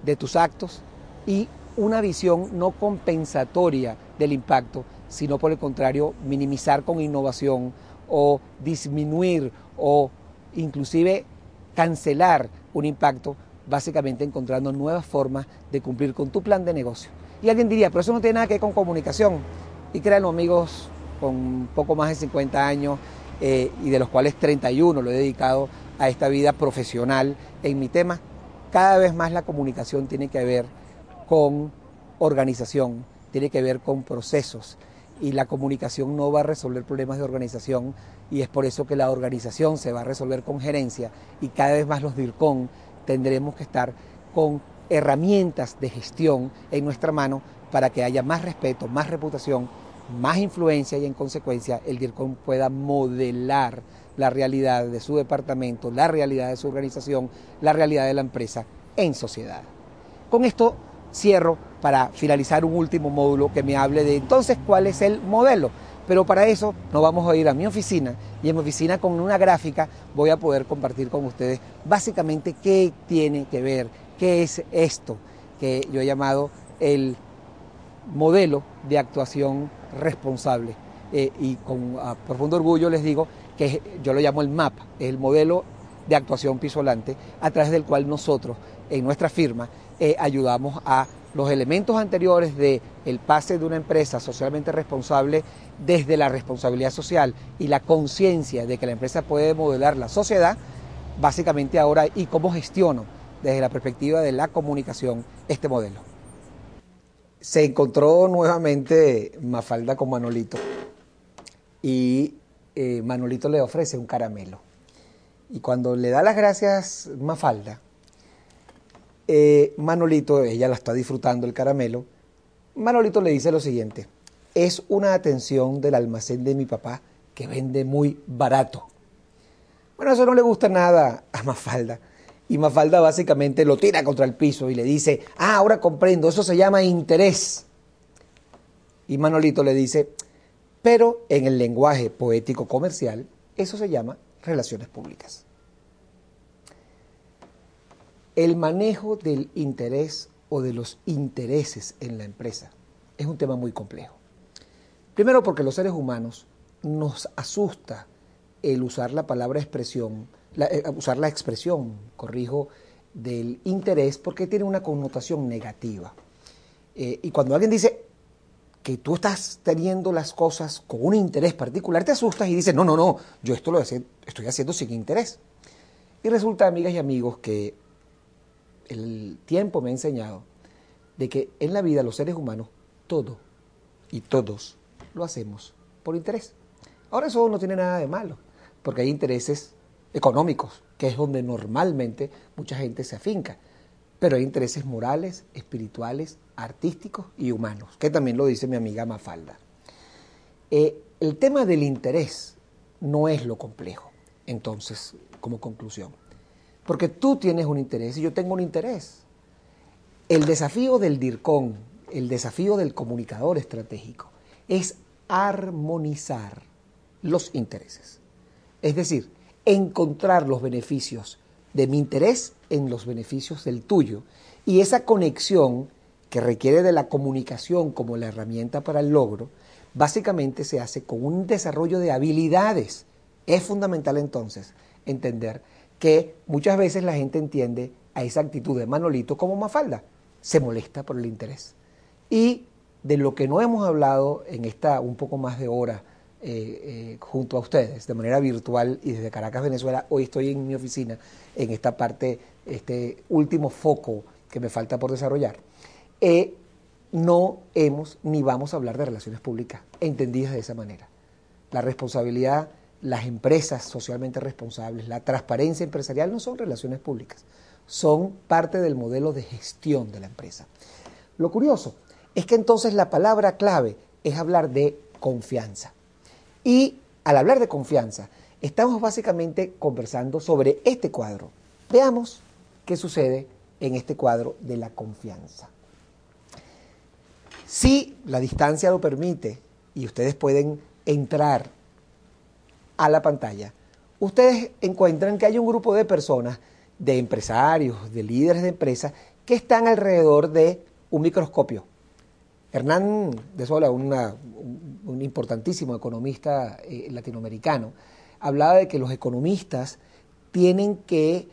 Speaker 1: de tus actos y una visión no compensatoria del impacto, sino por el contrario, minimizar con innovación o disminuir o inclusive cancelar un impacto, básicamente encontrando nuevas formas de cumplir con tu plan de negocio. Y alguien diría, pero eso no tiene nada que ver con comunicación. Y créanlo, amigos, con poco más de 50 años y de los cuales 31 lo he dedicado a esta vida profesional en mi tema, cada vez más la comunicación tiene que ver con organización, tiene que ver con procesos, y la comunicación no va a resolver problemas de organización, y es por eso que la organización se va a resolver con gerencia, y cada vez más los DIRCOM tendremos que estar con herramientas de gestión en nuestra mano para que haya más respeto, más reputación, más influencia, y en consecuencia el DIRCOM pueda modelar la realidad de su departamento, la realidad de su organización, la realidad de la empresa en sociedad. Con esto cierro para finalizar un último módulo que me hable de entonces cuál es el modelo. Pero para eso nos vamos a ir a mi oficina, y en mi oficina con una gráfica voy a poder compartir con ustedes básicamente qué tiene que ver, qué es esto que yo he llamado el modelo de actuación responsable. Y con profundo orgullo les digo que yo lo llamo el MAP, el modelo de actuación pisolante, a través del cual nosotros en nuestra firma ayudamos a los elementos anteriores del pase de una empresa socialmente responsable desde la responsabilidad social y la conciencia de que la empresa puede modelar la sociedad, básicamente ahora, y cómo gestiono desde la perspectiva de la comunicación este modelo. Se encontró nuevamente Mafalda con Manolito, y Manolito le ofrece un caramelo. Y cuando le da las gracias Mafalda, Manolito, ella la está disfrutando el caramelo, Manolito le dice lo siguiente: es una atención del almacén de mi papá que vende muy barato. Bueno, eso no le gusta nada a Mafalda, y Mafalda básicamente lo tira contra el piso y le dice: ah, ahora comprendo, eso se llama interés. Y Manolito le dice: pero en el lenguaje poético comercial, eso se llama relaciones públicas. El manejo del interés o de los intereses en la empresa es un tema muy complejo. Primero, porque los seres humanos nos asusta el usar la palabra expresión, usar la expresión, del interés, porque tiene una connotación negativa. Y cuando alguien dice que tú estás teniendo las cosas con un interés particular, te asustas y dices: no, yo esto lo estoy haciendo sin interés. Y resulta, amigas y amigos, que el tiempo me ha enseñado de que en la vida los seres humanos todo y todos lo hacemos por interés. Ahora, eso no tiene nada de malo, porque hay intereses económicos, que es donde normalmente mucha gente se afinca, pero hay intereses morales, espirituales, artísticos y humanos, que también lo dice mi amiga Mafalda. El tema del interés no es lo complejo, entonces, como conclusión, porque tú tienes un interés y yo tengo un interés. El desafío del DIRCOM, el desafío del comunicador estratégico, es armonizar los intereses. Es decir, encontrar los beneficios de mi interés en los beneficios del tuyo, y esa conexión que requiere de la comunicación como la herramienta para el logro, básicamente se hace con un desarrollo de habilidades. Es fundamental entonces entender que muchas veces la gente entiende a esa actitud de Manolito como Mafalda, se molesta por el interés. Y de lo que no hemos hablado en esta un poco más de hora junto a ustedes, de manera virtual y desde Caracas, Venezuela, hoy estoy en mi oficina, en esta parte, este último foco que me falta por desarrollar, no hemos ni vamos a hablar de relaciones públicas entendidas de esa manera. La responsabilidad, las empresas socialmente responsables, la transparencia empresarial no son relaciones públicas, son parte del modelo de gestión de la empresa. Lo curioso es que entonces la palabra clave es hablar de confianza. Y al hablar de confianza, estamos básicamente conversando sobre este cuadro. Veamos qué sucede en este cuadro de la confianza. Si la distancia lo permite y ustedes pueden entrar a la pantalla, ustedes encuentran que hay un grupo de personas, de empresarios, de líderes de empresas, que están alrededor de un microscopio. Hernán de Sola, un importantísimo economista latinoamericano, hablaba de que los economistas tienen que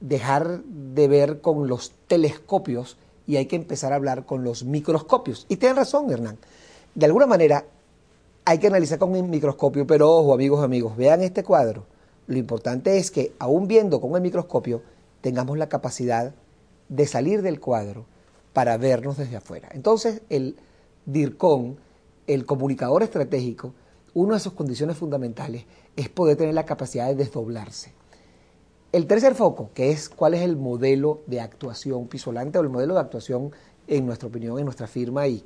Speaker 1: dejar de ver con los telescopios y hay que empezar a hablar con los microscopios. Y tienen razón, Hernán. De alguna manera hay que analizar con un microscopio, pero ojo, amigos, vean este cuadro. Lo importante es que, aún viendo con el microscopio, tengamos la capacidad de salir del cuadro para vernos desde afuera. Entonces, el DIRCOM, el comunicador estratégico, una de sus condiciones fundamentales es poder tener la capacidad de desdoblarse. El tercer foco, que es cuál es el modelo de actuación pisolante o el modelo de actuación, en nuestra opinión, en nuestra firma y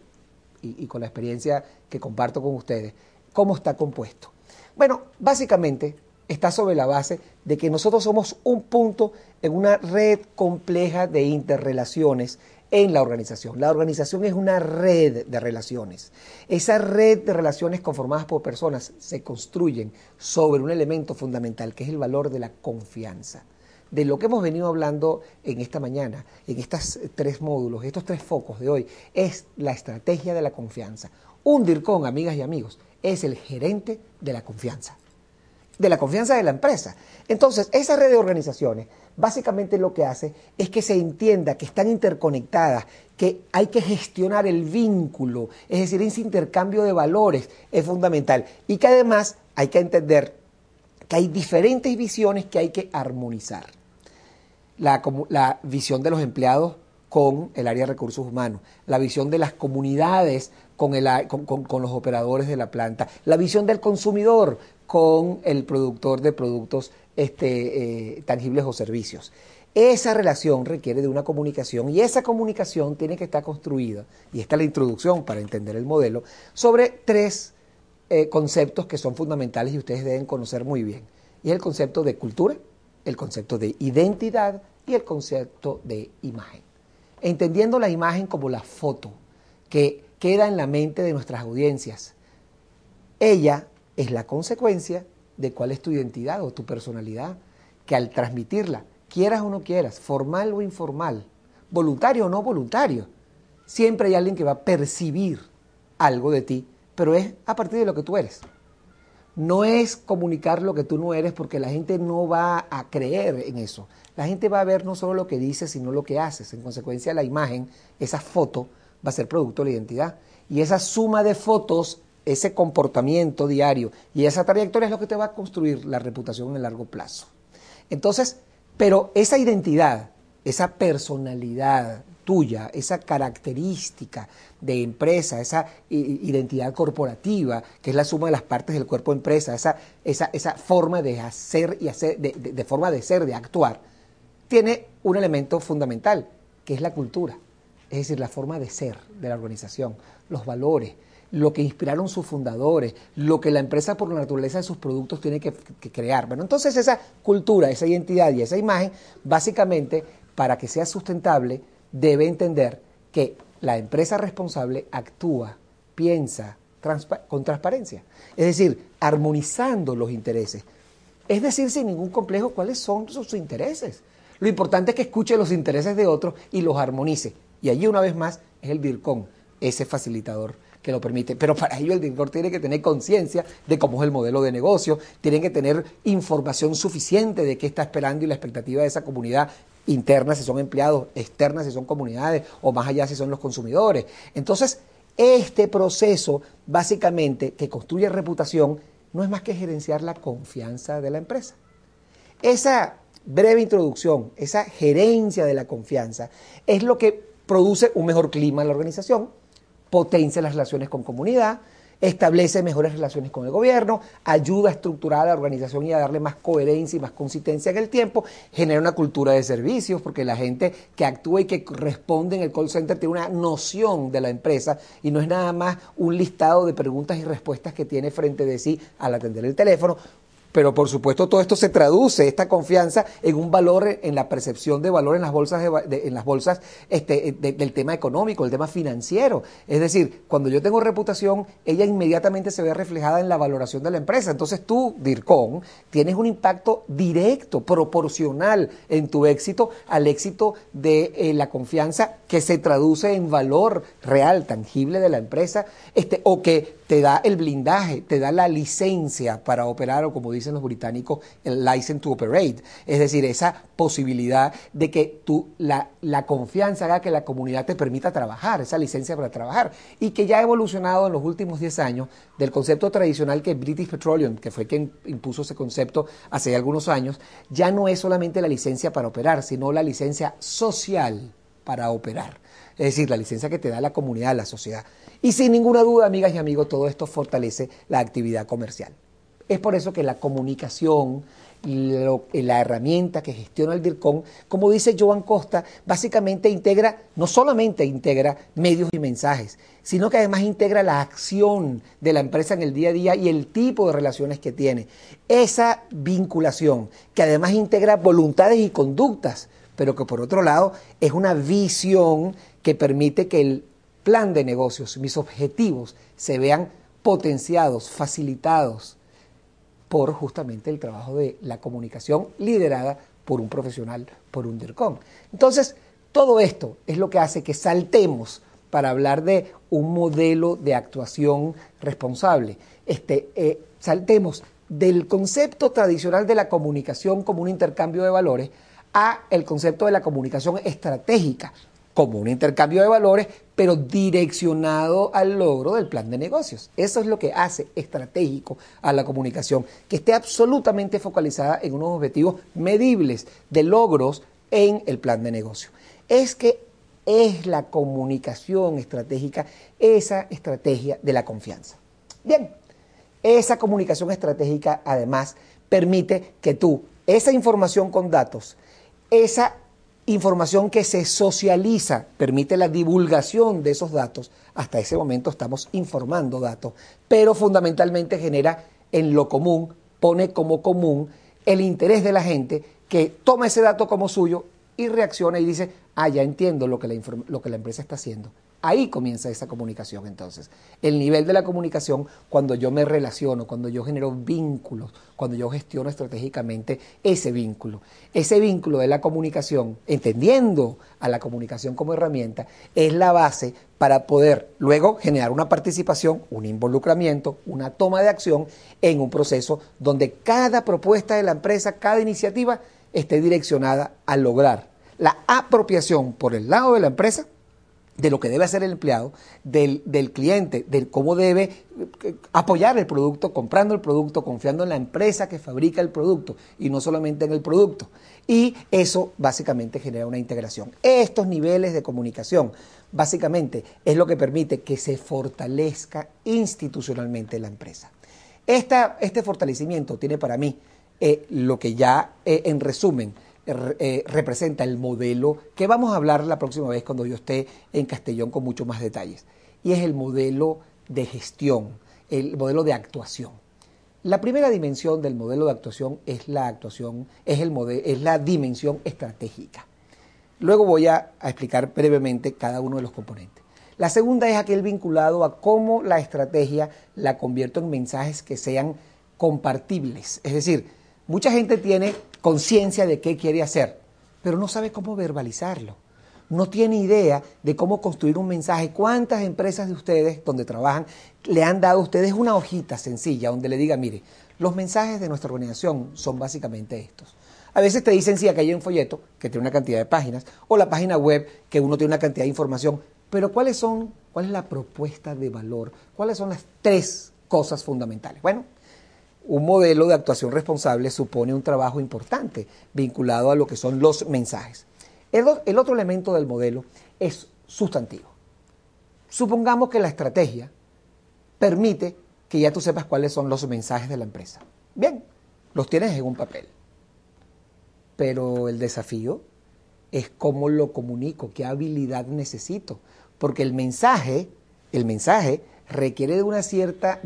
Speaker 1: con la experiencia que comparto con ustedes, ¿cómo está compuesto? Bueno, básicamente está sobre la base de que nosotros somos un punto en una red compleja de interrelaciones en la organización. La organización es una red de relaciones. Esa red de relaciones conformadas por personas se construyen sobre un elemento fundamental que es el valor de la confianza. De lo que hemos venido hablando en esta mañana, en estos 3 módulos, estos 3 focos de hoy, es la estrategia de la confianza. Un DIRCOM, amigas y amigos, es el gerente de la confianza de la empresa. Entonces, esa red de organizaciones básicamente lo que hace es que se entienda que están interconectadas, que hay que gestionar el vínculo, es decir, ese intercambio de valores es fundamental y que además hay que entender que hay diferentes visiones que hay que armonizar. La visión de los empleados con el área de recursos humanos, la visión de las comunidades con los operadores de la planta, la visión del consumidor con el productor de productos tangibles o servicios. Esa relación requiere de una comunicación y esa comunicación tiene que estar construida, y esta es la introducción para entender el modelo, sobre 3 conceptos que son fundamentales y ustedes deben conocer muy bien. Y es el concepto de cultura, el concepto de identidad y el concepto de imagen. Entendiendo la imagen como la foto que queda en la mente de nuestras audiencias. Ella es la consecuencia de cuál es tu identidad o tu personalidad, que al transmitirla, quieras o no quieras, formal o informal, voluntario o no voluntario, siempre hay alguien que va a percibir algo de ti, pero es a partir de lo que tú eres. No es comunicar lo que tú no eres porque la gente no va a creer en eso. La gente va a ver no solo lo que dices, sino lo que haces. En consecuencia, la imagen, esa foto, va a ser producto de la identidad. Y esa suma de fotos, ese comportamiento diario y esa trayectoria es lo que te va a construir la reputación en el largo plazo. Entonces, pero esa identidad, esa personalidad tuya, esa característica de empresa, esa identidad corporativa, que es la suma de las partes del cuerpo empresa, esa forma de hacer y hacer, de forma de ser, de actuar, tiene un elemento fundamental, que es la cultura, es decir, la forma de ser de la organización, los valores, lo que inspiraron sus fundadores, lo que la empresa por la naturaleza de sus productos tiene que crear. Bueno, entonces esa cultura, esa identidad y esa imagen, básicamente, para que sea sustentable, debe entender que la empresa responsable actúa, piensa con transparencia, es decir, armonizando los intereses. Es decir, sin ningún complejo, cuáles son sus intereses. Lo importante es que escuche los intereses de otros y los armonice. Y allí, una vez más, es el DIRCOM, ese facilitador que lo permite. Pero para ello el director tiene que tener conciencia de cómo es el modelo de negocio, tiene que tener información suficiente de qué está esperando y la expectativa de esa comunidad interna si son empleados, externa si son comunidades o más allá si son los consumidores. Entonces, este proceso básicamente que construye reputación no es más que gerenciar la confianza de la empresa. Esa breve introducción, esa gerencia de la confianza es lo que produce un mejor clima en la organización, potencia las relaciones con comunidad, establece mejores relaciones con el gobierno, ayuda a estructurar a la organización y a darle más coherencia y más consistencia en el tiempo, genera una cultura de servicios, porque la gente que actúa y que responde en el call center tiene una noción de la empresa y no es nada más un listado de preguntas y respuestas que tiene frente de sí al atender el teléfono. Pero por supuesto todo esto se traduce, esta confianza, en un valor, en la percepción de valor en las bolsas, del tema económico, el tema financiero. Es decir, cuando yo tengo reputación, ella inmediatamente se ve reflejada en la valoración de la empresa. Entonces tú, DIRCOM, tienes un impacto directo, proporcional en tu éxito al éxito de la confianza que se traduce en valor real, tangible de la empresa, o que te da el blindaje, te da la licencia para operar, o como dicen los británicos, el license to operate. Es decir, esa posibilidad de que la confianza haga que la comunidad te permita trabajar, esa licencia para trabajar, y que ya ha evolucionado en los últimos 10 años del concepto tradicional que British Petroleum, que fue quien impuso ese concepto hace algunos años, ya no es solamente la licencia para operar, sino la licencia social para operar. Es decir, la licencia que te da la comunidad, la sociedad. Y sin ninguna duda, amigas y amigos, todo esto fortalece la actividad comercial. Es por eso que la comunicación, la herramienta que gestiona el DIRCOM, como dice Joan Costa, básicamente integra, no solamente integra medios y mensajes, sino que además integra la acción de la empresa en el día a día y el tipo de relaciones que tiene. Esa vinculación, que además integra voluntades y conductas, pero que por otro lado es una visión que permite que el plan de negocios, mis objetivos, se vean potenciados, facilitados por justamente el trabajo de la comunicación liderada por un profesional, por un DIRCOM. Entonces, todo esto es lo que hace que saltemos para hablar de un modelo de actuación responsable. Saltemos del concepto tradicional de la comunicación como un intercambio de valores a el concepto de la comunicación estratégica como un intercambio de valores, pero direccionado al logro del plan de negocios. Eso es lo que hace estratégico a la comunicación, que esté absolutamente focalizada en unos objetivos medibles de logros en el plan de negocio. Es que es la comunicación estratégica, esa estrategia de la confianza. Bien, esa comunicación estratégica además permite que tú, esa información con datos, esa información que se socializa, permite la divulgación de esos datos. Hasta ese momento estamos informando datos, pero fundamentalmente genera en lo común, pone como común el interés de la gente que toma ese dato como suyo y reacciona y dice, ya entiendo lo que la empresa está haciendo. Ahí comienza esa comunicación entonces. El nivel de la comunicación, cuando yo me relaciono, cuando yo genero vínculos, cuando yo gestiono estratégicamente ese vínculo de la comunicación, entendiendo a la comunicación como herramienta, es la base para poder luego generar una participación, un involucramiento, una toma de acción en un proceso donde cada propuesta de la empresa, cada iniciativa esté direccionada a lograr la apropiación por el lado de la empresa de lo que debe hacer el empleado, del cliente, de cómo debe apoyar el producto, comprando el producto, confiando en la empresa que fabrica el producto y no solamente en el producto. Y eso básicamente genera una integración. Estos niveles de comunicación básicamente es lo que permite que se fortalezca institucionalmente la empresa. Este fortalecimiento tiene para mí lo que ya en resumen representa el modelo que vamos a hablar la próxima vez cuando yo esté en Castellón con mucho más detalles, y es el modelo de gestión, el modelo de actuación. La primera dimensión del modelo de actuación es la dimensión estratégica. Luego voy a explicar brevemente cada uno de los componentes. La segunda es aquel vinculado a cómo la estrategia la convierto en mensajes que sean compartibles, es decir, mucha gente tiene conciencia de qué quiere hacer, pero no sabe cómo verbalizarlo. No tiene idea de cómo construir un mensaje. ¿Cuántas empresas de ustedes donde trabajan le han dado a ustedes una hojita sencilla donde le diga, mire, los mensajes de nuestra organización son básicamente estos? A veces te dicen, sí, aquí hay un folleto que tiene una cantidad de páginas, o la página web que uno tiene una cantidad de información, pero ¿cuál es la propuesta de valor? ¿Cuáles son las 3 cosas fundamentales? Bueno, un modelo de actuación responsable supone un trabajo importante vinculado a lo que son los mensajes. El otro elemento del modelo es sustantivo. Supongamos que la estrategia permite que ya tú sepas cuáles son los mensajes de la empresa. Bien, los tienes en un papel. Pero el desafío es cómo lo comunico, qué habilidad necesito. Porque el mensaje requiere de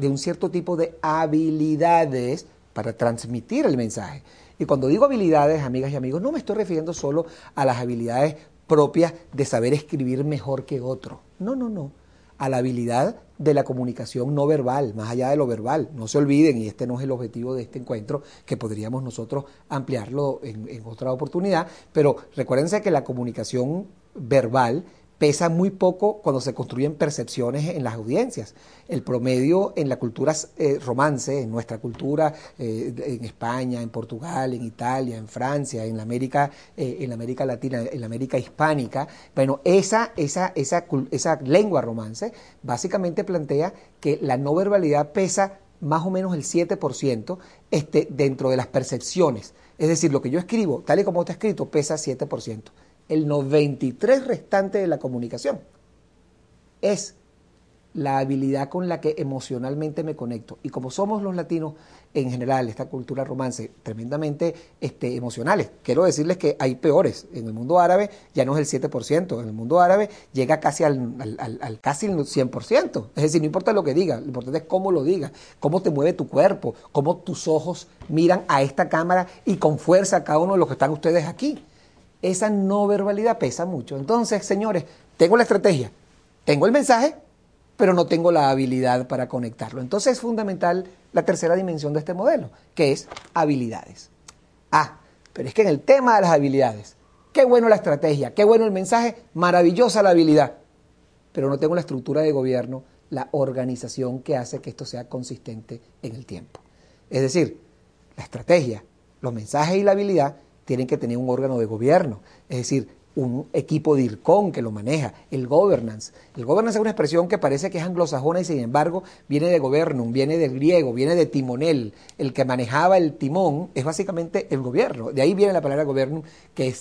Speaker 1: un cierto tipo de habilidades para transmitir el mensaje. Y cuando digo habilidades, amigas y amigos, no me estoy refiriendo solo a las habilidades propias de saber escribir mejor que otro. No, no, no. A la habilidad de la comunicación no verbal, más allá de lo verbal. No se olviden, y este no es el objetivo de este encuentro, que podríamos nosotros ampliarlo en otra oportunidad, pero recuérdense que la comunicación verbal pesa muy poco cuando se construyen percepciones en las audiencias. El promedio en la cultura romance, en nuestra cultura, en España, en Portugal, en Italia, en Francia, en la América Latina, en la América hispánica, bueno, esa lengua romance básicamente plantea que la no verbalidad pesa más o menos el 7% dentro de las percepciones. Es decir, lo que yo escribo, tal y como está escrito, pesa 7%. El 93% restante de la comunicación es la habilidad con la que emocionalmente me conecto. Y como somos los latinos, en general, esta cultura romance, tremendamente emocionales. Quiero decirles que hay peores. En el mundo árabe ya no es el 7%. En el mundo árabe llega casi casi el 100%. Es decir, no importa lo que diga, lo importante es cómo lo diga, cómo te mueve tu cuerpo, cómo tus ojos miran a esta cámara y con fuerza a cada uno de los que están ustedes aquí. Esa no verbalidad pesa mucho. Entonces, señores, tengo la estrategia, tengo el mensaje, pero no tengo la habilidad para conectarlo. Entonces es fundamental la tercera dimensión de este modelo, que es habilidades. Ah, pero es que en el tema de las habilidades, qué bueno la estrategia, qué bueno el mensaje, maravillosa la habilidad, pero no tengo la estructura de gobierno, la organización que hace que esto sea consistente en el tiempo. Es decir, la estrategia, los mensajes y la habilidad tienen que tener un órgano de gobierno, es decir, un equipo de DIRCOM que lo maneja, el governance. El governance es una expresión que parece que es anglosajona y sin embargo viene de governum, viene del griego, viene de timonel. El que manejaba el timón es básicamente el gobierno. De ahí viene la palabra governum que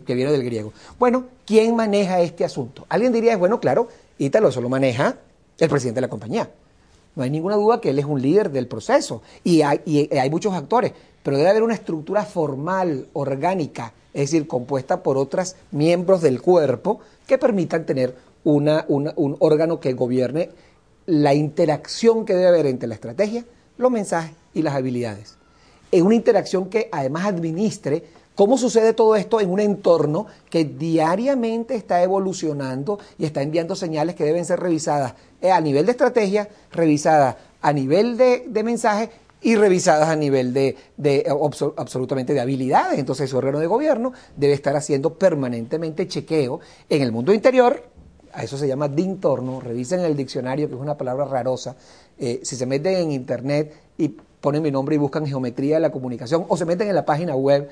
Speaker 1: viene del griego. Bueno, ¿quién maneja este asunto? Alguien diría, bueno, claro, Ítalo, eso lo maneja el presidente de la compañía. No hay ninguna duda que él es un líder del proceso y hay muchos actores, pero debe haber una estructura formal, orgánica, es decir, compuesta por otros miembros del cuerpo que permitan tener un órgano que gobierne la interacción que debe haber entre la estrategia, los mensajes y las habilidades. Es una interacción que además administre cómo sucede todo esto en un entorno que diariamente está evolucionando y está enviando señales que deben ser revisadas a nivel de estrategia, revisadas a nivel de mensaje y revisadas a nivel absolutamente de habilidades. Entonces, su órgano de gobierno debe estar haciendo permanentemente chequeo en el mundo interior. A eso se llama dintorno. Revisen en el diccionario, que es una palabra rarosa. Si se meten en internet y ponen mi nombre y buscan geometría de la comunicación, o se meten en la página web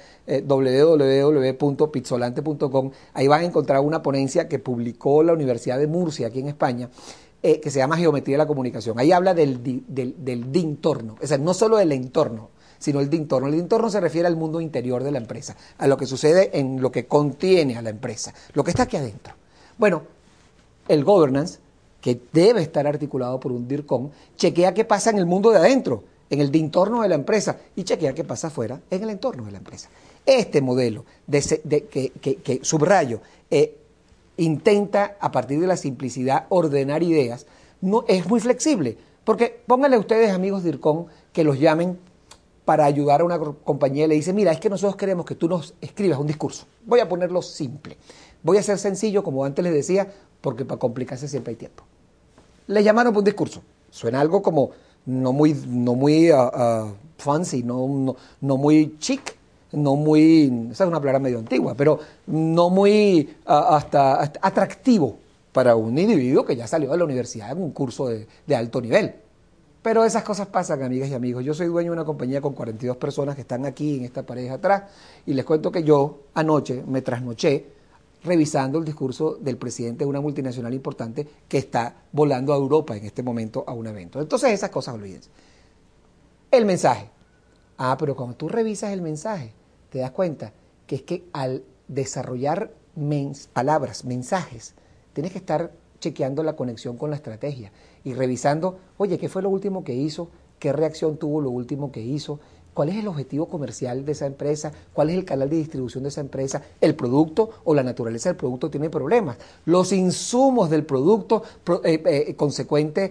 Speaker 1: www.pizzolante.com, ahí van a encontrar una ponencia que publicó la Universidad de Murcia, aquí en España, que se llama Geometría de la Comunicación. Ahí habla del dintorno, o sea, no solo del entorno, sino el dintorno. El dintorno se refiere al mundo interior de la empresa, a lo que sucede en lo que contiene a la empresa, lo que está aquí adentro. Bueno, el governance, que debe estar articulado por un DIRCOM, chequea qué pasa en el mundo de adentro, en el entorno de la empresa, y chequea qué pasa afuera, en el entorno de la empresa. Este modelo que subrayo, intenta, a partir de la simplicidad, ordenar ideas, no, es muy flexible, porque pónganle a ustedes, amigos DIRCOM, que los llamen para ayudar a una compañía y le dicen, mira, es que nosotros queremos que tú nos escribas un discurso. Voy a ponerlo simple. Voy a ser sencillo, como antes les decía, porque para complicarse siempre hay tiempo. Le llamaron para un discurso. Suena algo como no muy fancy, no muy chic, no muy, esa es una palabra medio antigua, pero no muy hasta atractivo para un individuo que ya salió de la universidad en un curso de alto nivel. Pero esas cosas pasan, amigas y amigos. Yo soy dueño de una compañía con 42 personas que están aquí en esta pareja atrás y les cuento que yo anoche me trasnoché revisando el discurso del presidente de una multinacional importante que está volando a Europa en este momento a un evento. Entonces esas cosas olvídense. El mensaje. Ah, pero cuando tú revisas el mensaje, te das cuenta que es que al desarrollar palabras, mensajes, tienes que estar chequeando la conexión con la estrategia y revisando, oye, ¿qué fue lo último que hizo? ¿Qué reacción tuvo lo último que hizo? ¿Cuál es el objetivo comercial de esa empresa? ¿Cuál es el canal de distribución de esa empresa? ¿El producto o la naturaleza del producto tiene problemas? Los insumos del producto consecuente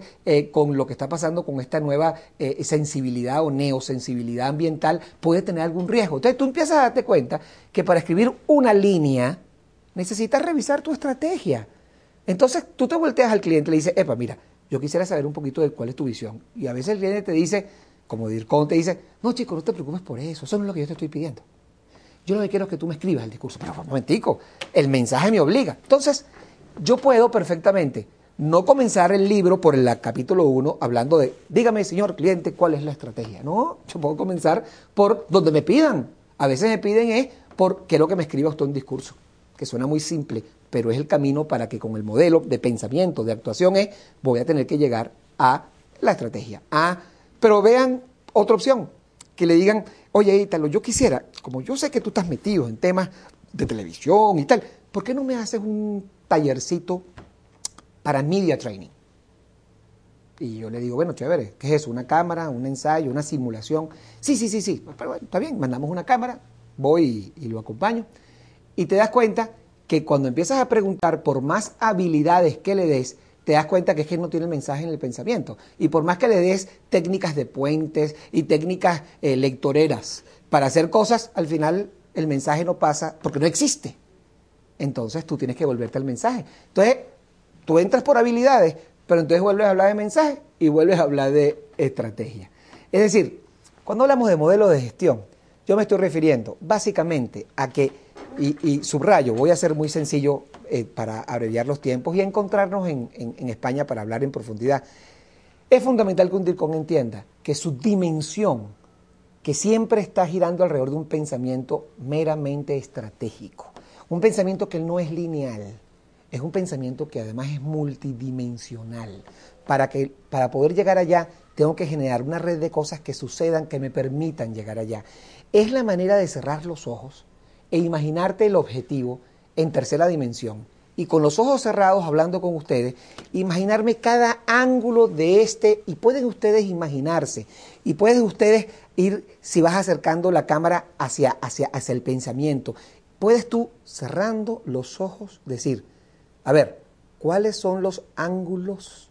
Speaker 1: con lo que está pasando con esta nueva sensibilidad o neosensibilidad ambiental puede tener algún riesgo. Entonces tú empiezas a darte cuenta que para escribir una línea necesitas revisar tu estrategia. Entonces tú te volteas al cliente y le dices, epa, mira, yo quisiera saber un poquito de cuál es tu visión. Y a veces el cliente te dice, como DIRCOM te dice, no chico, no te preocupes por eso no es lo que yo te estoy pidiendo. Yo lo que quiero es que tú me escribas el discurso. Pero un momentico, el mensaje me obliga. Entonces, yo puedo perfectamente no comenzar el libro por el capítulo 1 hablando de, dígame señor cliente, ¿cuál es la estrategia? No, yo puedo comenzar por donde me pidan. A veces me piden es por qué es lo que me escriba usted un discurso, que suena muy simple, pero es el camino para que con el modelo de pensamiento, de actuación voy a tener que llegar a la estrategia, pero vean otra opción, que le digan, oye Ítalo, yo quisiera, como yo sé que tú estás metido en temas de televisión y tal, ¿por qué no me haces un tallercito para media training? Y yo le digo, bueno, chévere, ¿qué es eso? ¿Una cámara, un ensayo, una simulación? Sí, pero bueno, está bien, mandamos una cámara, voy y lo acompaño. Y te das cuenta que cuando empiezas a preguntar por más habilidades que le des, te das cuenta que es que no tiene el mensaje en el pensamiento. Y por más que le des técnicas de puentes y técnicas lectoreras para hacer cosas, al final el mensaje no pasa porque no existe. Entonces tú tienes que volverte al mensaje. Entonces tú entras por habilidades, pero entonces vuelves a hablar de mensaje y vuelves a hablar de estrategia. Es decir, cuando hablamos de modelo de gestión, yo me estoy refiriendo básicamente a que, y subrayo, voy a ser muy sencillo para abreviar los tiempos y encontrarnos en España para hablar en profundidad. Es fundamental que un DIRCOM entienda que su dimensión, que siempre está girando alrededor de un pensamiento meramente estratégico, un pensamiento que no es lineal, es un pensamiento que además es multidimensional. Para poder llegar allá, tengo que generar una red de cosas que sucedan, que me permitan llegar allá. Es la manera de cerrar los ojos e imaginarte el objetivo en tercera dimensión. Y con los ojos cerrados, hablando con ustedes, imaginarme cada ángulo de y pueden ustedes imaginarse, y pueden ustedes ir, si vas acercando la cámara hacia el pensamiento, puedes tú, cerrando los ojos, decir, a ver, ¿cuáles son los ángulos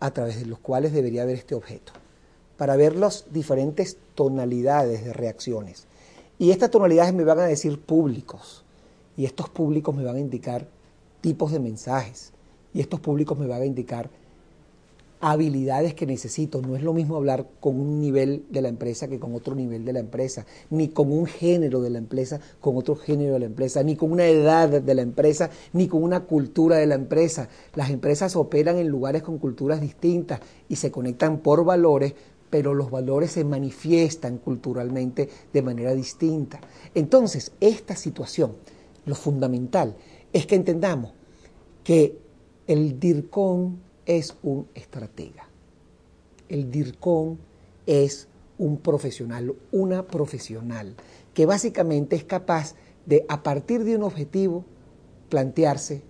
Speaker 1: a través de los cuales debería ver este objeto? Para ver las diferentes tonalidades de reacciones. Y estas tonalidades me van a decir públicos. Y estos públicos me van a indicar tipos de mensajes. Y estos públicos me van a indicar habilidades que necesito. No es lo mismo hablar con un nivel de la empresa que con otro nivel de la empresa, ni con un género de la empresa con otro género de la empresa, ni con una edad de la empresa, ni con una cultura de la empresa. Las empresas operan en lugares con culturas distintas y se conectan por valores, pero los valores se manifiestan culturalmente de manera distinta. Entonces, esta situación, lo fundamental es que entendamos que el DIRCOM es un estratega. El DIRCOM es un profesional, una profesional, que básicamente es capaz de, a partir de un objetivo, plantearse,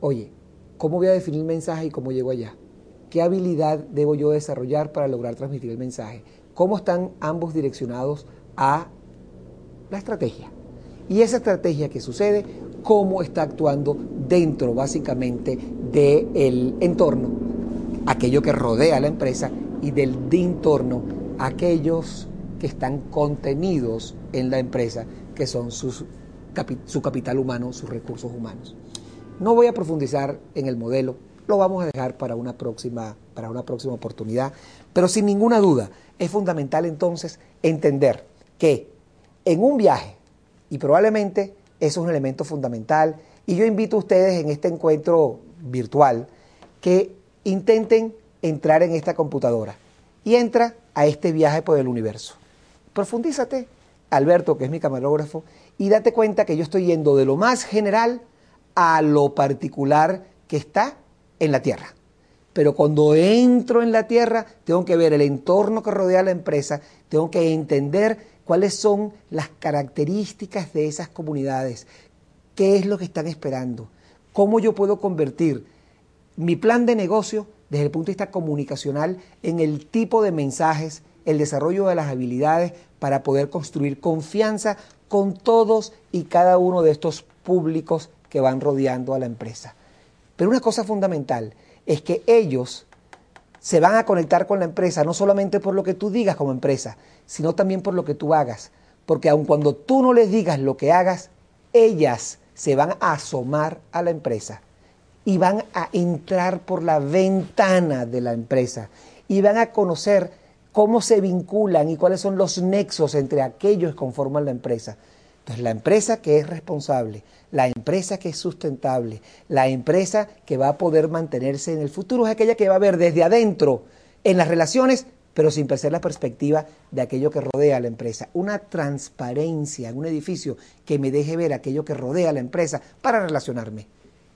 Speaker 1: oye, ¿cómo voy a definir el mensaje y cómo llego allá? ¿Qué habilidad debo yo desarrollar para lograr transmitir el mensaje? ¿Cómo están ambos direccionados a la estrategia? Y esa estrategia que sucede, cómo está actuando dentro básicamente del entorno, aquello que rodea a la empresa, y del entorno, aquellos que están contenidos en la empresa, que son su capital humano, sus recursos humanos. No voy a profundizar en el modelo, lo vamos a dejar para una próxima oportunidad, pero sin ninguna duda es fundamental entonces entender que en un viaje, y probablemente eso es un elemento fundamental, y yo invito a ustedes en este encuentro virtual que intenten entrar en esta computadora y entra a este viaje por el universo. Profundízate, Alberto, que es mi camarógrafo, y date cuenta que yo estoy yendo de lo más general a lo particular que está en la Tierra. Pero cuando entro en la Tierra, tengo que ver el entorno que rodea a la empresa, tengo que entender cuáles son las características de esas comunidades, qué es lo que están esperando, cómo yo puedo convertir mi plan de negocio desde el punto de vista comunicacional en el tipo de mensajes, el desarrollo de las habilidades para poder construir confianza con todos y cada uno de estos públicos que van rodeando a la empresa. Pero una cosa fundamental es que ellos se van a conectar con la empresa no solamente por lo que tú digas como empresa, sino también por lo que tú hagas. Porque aun cuando tú no les digas lo que hagas, ellas se van a asomar a la empresa y van a entrar por la ventana de la empresa y van a conocer cómo se vinculan y cuáles son los nexos entre aquellos que conforman la empresa. Entonces, la empresa que es responsable, la empresa que es sustentable, la empresa que va a poder mantenerse en el futuro es aquella que va a ver desde adentro en las relaciones, pero sin perder la perspectiva de aquello que rodea a la empresa. Una transparencia en un edificio que me deje ver aquello que rodea a la empresa para relacionarme.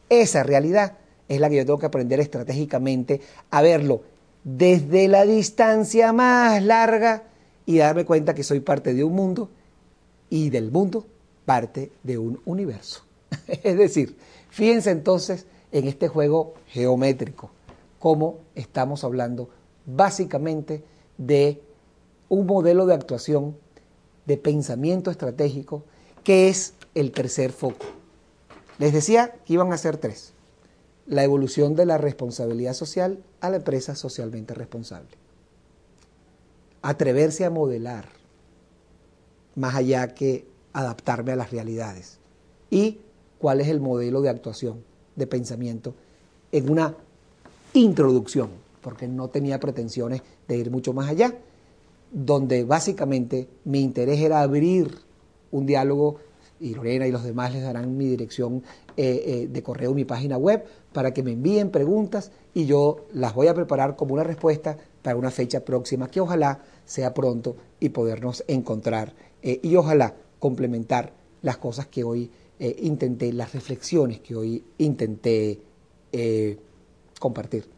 Speaker 1: Esa realidad es la que yo tengo que aprender estratégicamente a verlo desde la distancia más larga y darme cuenta que soy parte de un mundo y del mundo parte de un universo. Es decir, fíjense entonces en este juego geométrico, cómo estamos hablando básicamente de un modelo de actuación, de pensamiento estratégico, que es el tercer foco. Les decía que iban a ser tres. La evolución de la responsabilidad social a la empresa socialmente responsable. Atreverse a modelar, más allá que adaptarme a las realidades. Y cuál es el modelo de actuación, de pensamiento, en una introducción, porque no tenía pretensiones de ir mucho más allá, donde básicamente mi interés era abrir un diálogo, y Lorena y los demás les darán mi dirección de correo, mi página web, para que me envíen preguntas y yo las voy a preparar como una respuesta para una fecha próxima, que ojalá sea pronto y podernos encontrar y ojalá complementar las cosas que hoy intenté, las reflexiones que hoy intenté compartir.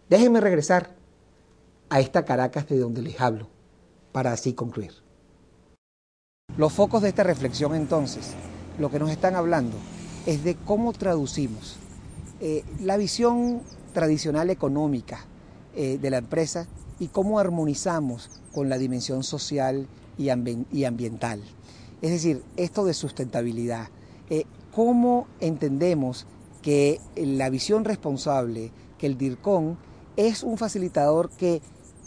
Speaker 1: Déjenme regresar a esta Caracas de donde les hablo, para así concluir. Los focos de esta reflexión entonces, lo que nos están hablando es de cómo traducimos la visión tradicional económica de la empresa y cómo armonizamos con la dimensión social y ambiental. Es decir, esto de sustentabilidad, cómo entendemos que la visión responsable, que el DIRCON es un facilitador que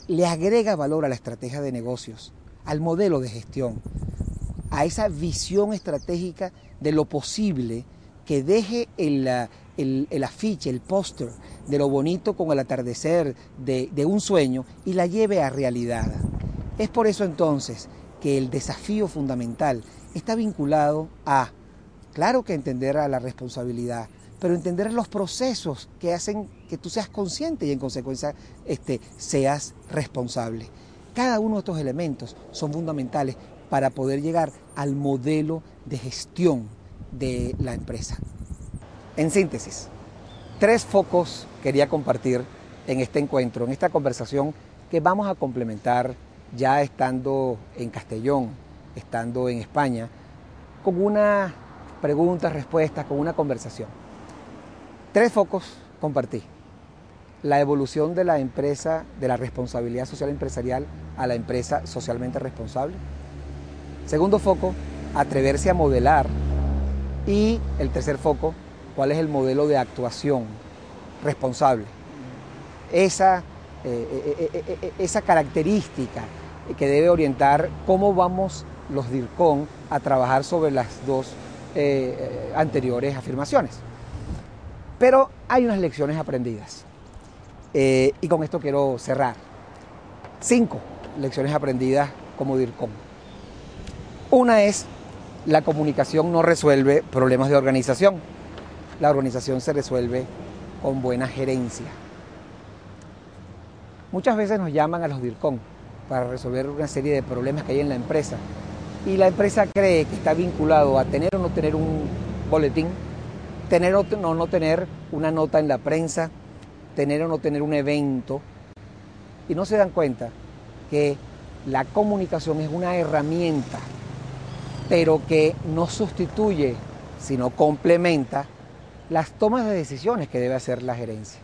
Speaker 1: le agrega valor a la estrategia de negocios, al modelo de gestión, a esa visión estratégica de lo posible, que deje el afiche, el póster de lo bonito con el atardecer de un sueño y la lleve a realidad. Es por eso entonces que el desafío fundamental está vinculado a, claro que entender a la responsabilidad, pero entender los procesos que hacen que tú seas consciente y en consecuencia seas responsable. Cada uno de estos elementos son fundamentales para poder llegar al modelo de gestión de la empresa. En síntesis, 3 focos quería compartir en este encuentro, en esta conversación que vamos a complementar ya estando en Castellón, estando en España, con unas preguntas, respuestas, con una conversación. 3 focos compartí. La evolución de la empresa, de la responsabilidad social empresarial a la empresa socialmente responsable. Segundo foco, atreverse a modelar. Y el tercer foco, cuál es el modelo de actuación responsable. Esa característica que debe orientar cómo vamos los DIRCON a trabajar sobre las 2 anteriores afirmaciones. Pero hay unas lecciones aprendidas y con esto quiero cerrar. 5 lecciones aprendidas como DIRCON. Una es: la comunicación no resuelve problemas de organización. La organización se resuelve con buena gerencia. Muchas veces nos llaman a los DIRCON para resolver una serie de problemas que hay en la empresa y la empresa cree que está vinculado a tener o no tener un boletín, tener o no tener una nota en la prensa, tener o no tener un evento, y no se dan cuenta que la comunicación es una herramienta, pero que no sustituye, sino complementa las tomas de decisiones que debe hacer la gerencia.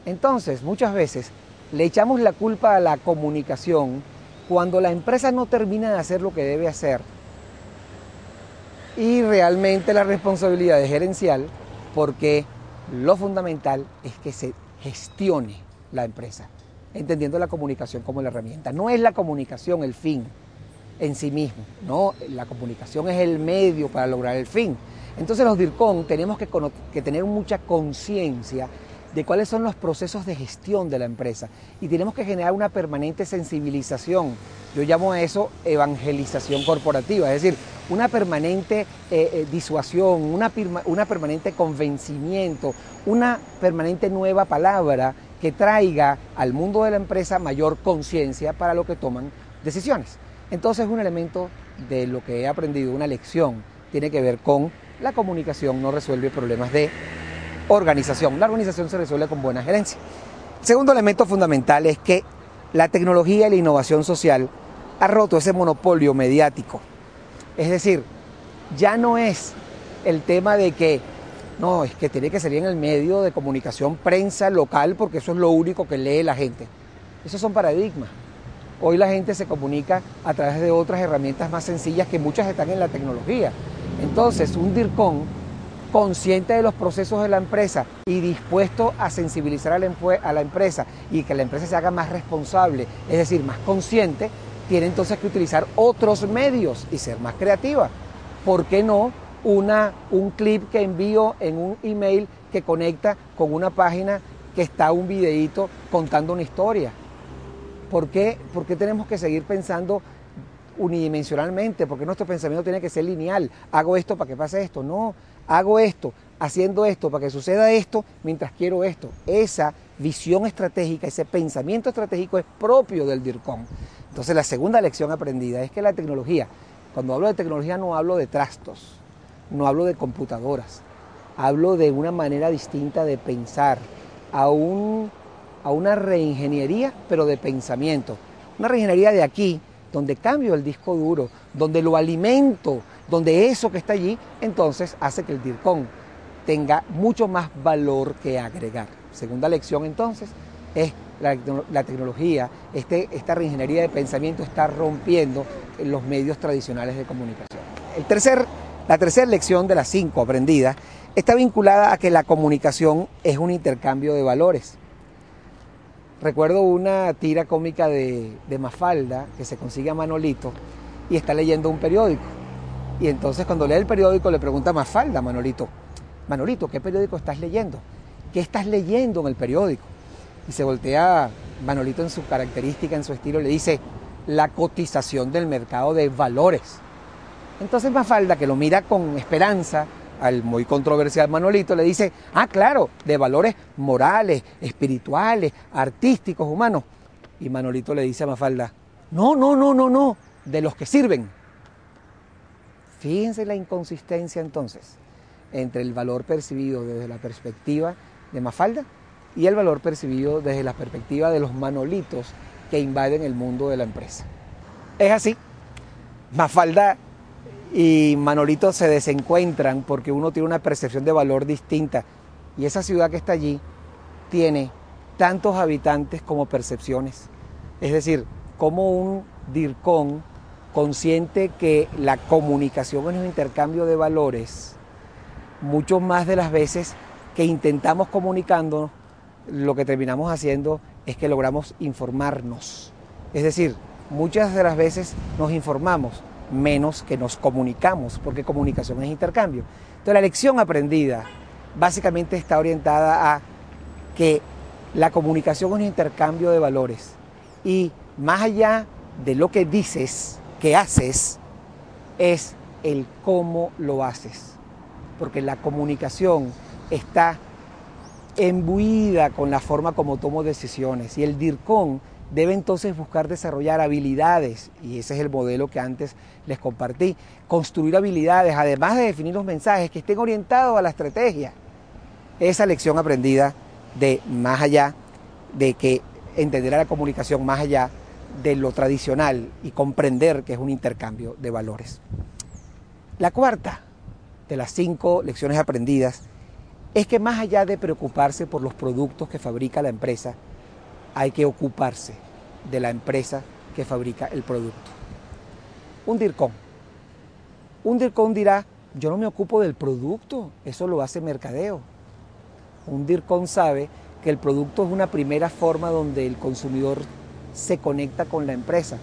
Speaker 1: Entonces, muchas veces le echamos la culpa a la comunicación cuando la empresa no termina de hacer lo que debe hacer y realmente la responsabilidad es gerencial, porque lo fundamental es que se gestione la empresa, entendiendo la comunicación como la herramienta. No es la comunicación el fin en sí mismo, no, la comunicación es el medio para lograr el fin. Entonces los DIRCOM tenemos que tener mucha conciencia de cuáles son los procesos de gestión de la empresa y tenemos que generar una permanente sensibilización. Yo llamo a eso evangelización corporativa, es decir, una permanente disuasión, una permanente convencimiento, una permanente nueva palabra que traiga al mundo de la empresa mayor conciencia para lo que toman decisiones. Entonces un elemento de lo que he aprendido, una lección, tiene que ver con la comunicación no resuelve problemas de organización. La organización se resuelve con buena gerencia. El segundo elemento fundamental es que la tecnología y la innovación social ha roto ese monopolio mediático. Es decir, ya no es el tema de que no, es que tiene que salir en el medio de comunicación prensa local porque eso es lo único que lee la gente. Esos son paradigmas. Hoy la gente se comunica a través de otras herramientas más sencillas que muchas están en la tecnología. Entonces, un DIRCOM consciente de los procesos de la empresa y dispuesto a sensibilizar a la empresa y que la empresa se haga más responsable, es decir, más consciente, tiene entonces que utilizar otros medios y ser más creativa. ¿Por qué no un clip que envío en un email que conecta con una página que está un videíto contando una historia? ¿Por qué tenemos que seguir pensando unidimensionalmente? Porque nuestro pensamiento tiene que ser lineal. Hago esto para que pase esto. No, hago esto, haciendo esto para que suceda esto mientras quiero esto. Esa visión estratégica, ese pensamiento estratégico es propio del DIRCOM. Entonces la segunda lección aprendida es que la tecnología, cuando hablo de tecnología no hablo de trastos, no hablo de computadoras, hablo de una manera distinta de pensar, a una reingeniería, pero de pensamiento. Una reingeniería de aquí, donde cambio el disco duro, donde lo alimento, donde eso que está allí, entonces hace que el DIRCOM tenga mucho más valor que agregar. Segunda lección entonces es la tecnología, esta reingeniería de pensamiento está rompiendo los medios tradicionales de comunicación. La tercera lección de las 5 aprendidas está vinculada a que la comunicación es un intercambio de valores. Recuerdo una tira cómica de Mafalda que se consigue a Manolito y está leyendo un periódico. Y entonces cuando lee el periódico le pregunta a Mafalda, Manolito, ¿qué periódico estás leyendo? ¿Qué estás leyendo en el periódico? Y se voltea Manolito en su característica, en su estilo, y le dice, la cotización del mercado de valores. Entonces Mafalda, que lo mira con esperanza, al muy controversial Manolito, le dice, claro, de valores morales, espirituales, artísticos, humanos. Y Manolito le dice a Mafalda, no, de los que sirven. Fíjense la inconsistencia entonces entre el valor percibido desde la perspectiva de Mafalda y el valor percibido desde la perspectiva de los Manolitos que invaden el mundo de la empresa. Es así, Mafalda y Manolito se desencuentran porque uno tiene una percepción de valor distinta y esa ciudad que está allí tiene tantos habitantes como percepciones. Es decir, como un DIRCOM consciente que la comunicación es un intercambio de valores, mucho más de las veces que intentamos comunicándonos, lo que terminamos haciendo es que logramos informarnos. Es decir, muchas de las veces nos informamos, menos que nos comunicamos, porque comunicación es intercambio. Entonces la lección aprendida básicamente está orientada a que la comunicación es un intercambio de valores y más allá de lo que dices, que haces, es el cómo lo haces, porque la comunicación está embuida con la forma como tomo decisiones y el DIRCOM debe entonces buscar desarrollar habilidades, y ese es el modelo que antes les compartí, construir habilidades, además de definir los mensajes que estén orientados a la estrategia. Esa lección aprendida de más allá, de que entender a la comunicación más allá de lo tradicional y comprender que es un intercambio de valores. La cuarta de las 5 lecciones aprendidas es que más allá de preocuparse por los productos que fabrica la empresa, hay que ocuparse de la empresa que fabrica el producto. Un DIRCOM. Un DIRCOM dirá, yo no me ocupo del producto, eso lo hace mercadeo. Un DIRCOM sabe que el producto es una primera forma donde el consumidor se conecta con la empresa,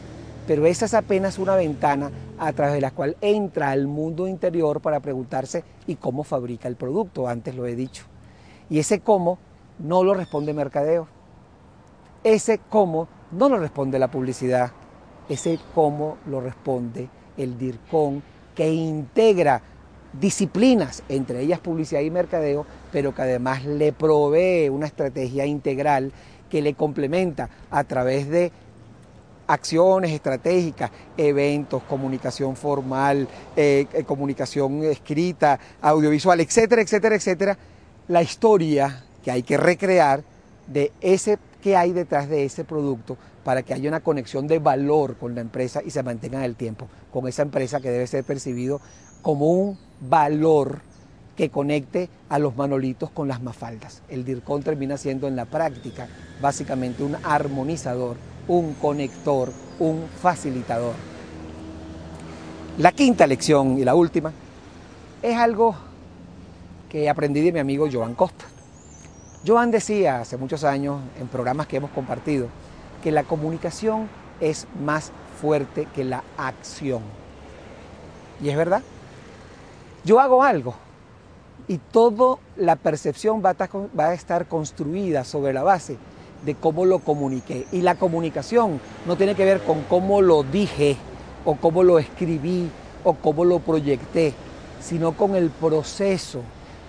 Speaker 1: pero esa es apenas una ventana a través de la cual entra al mundo interior para preguntarse ¿y cómo fabrica el producto? Antes lo he dicho. Y ese cómo no lo responde mercadeo. Ese cómo no lo responde la publicidad. Ese cómo lo responde el DIRCOM, que integra disciplinas, entre ellas publicidad y mercadeo, pero que además le provee una estrategia integral que le complementa a través de acciones estratégicas, eventos, comunicación formal, comunicación escrita, audiovisual, etcétera, etcétera, etcétera, la historia que hay que recrear de ese que hay detrás de ese producto para que haya una conexión de valor con la empresa y se mantenga en el tiempo, con esa empresa que debe ser percibido como un valor que conecte a los manolitos con las mafaldas. El DIRCOM termina siendo en la práctica básicamente un armonizador, un conector, un facilitador. La quinta lección y la última es algo que aprendí de mi amigo Joan Costa. Joan decía hace muchos años en programas que hemos compartido que la comunicación es más fuerte que la acción. Y es verdad. Yo hago algo y toda la percepción va a estar construida sobre la base de cómo lo comuniqué. Y la comunicación no tiene que ver con cómo lo dije, o cómo lo escribí, o cómo lo proyecté, sino con el proceso.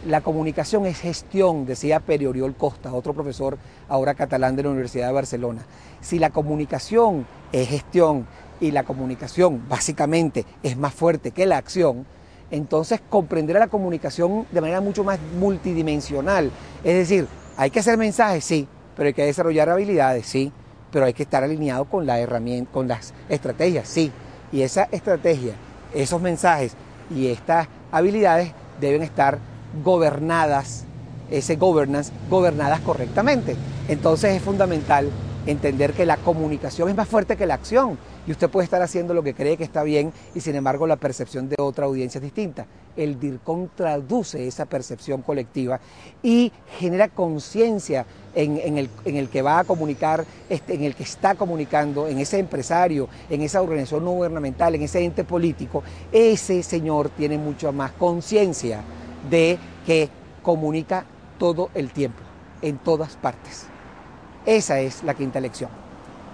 Speaker 1: La comunicación es gestión, decía Pere Oriol Costa, otro profesor ahora catalán de la Universidad de Barcelona. Si la comunicación es gestión y la comunicación básicamente es más fuerte que la acción, entonces comprender a la comunicación de manera mucho más multidimensional. Es decir, hay que hacer mensajes, sí, pero hay que desarrollar habilidades, sí, pero hay que estar alineado con la herramienta, con las estrategias, sí. Y esa estrategia, esos mensajes y estas habilidades deben estar gobernadas, ese governance, gobernadas correctamente. Entonces es fundamental entender que la comunicación es más fuerte que la acción y usted puede estar haciendo lo que cree que está bien y sin embargo la percepción de otra audiencia es distinta. El DIRCOM traduce esa percepción colectiva y genera conciencia en el que va a comunicar, en el que está comunicando, en ese empresario, en esa organización no gubernamental, en ese ente político. Ese señor tiene mucha más conciencia de que comunica todo el tiempo, en todas partes. Esa es la quinta lección.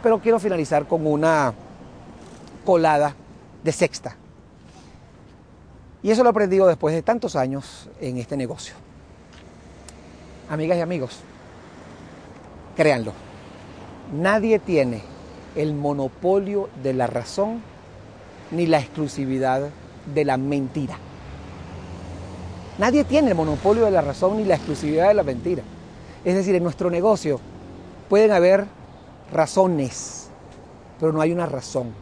Speaker 1: Pero quiero finalizar con una colada de sexta. Y eso lo he aprendido después de tantos años en este negocio. Amigas y amigos, créanlo, nadie tiene el monopolio de la razón ni la exclusividad de la mentira. Nadie tiene el monopolio de la razón ni la exclusividad de la mentira. Es decir, en nuestro negocio pueden haber razones, pero no hay una razón.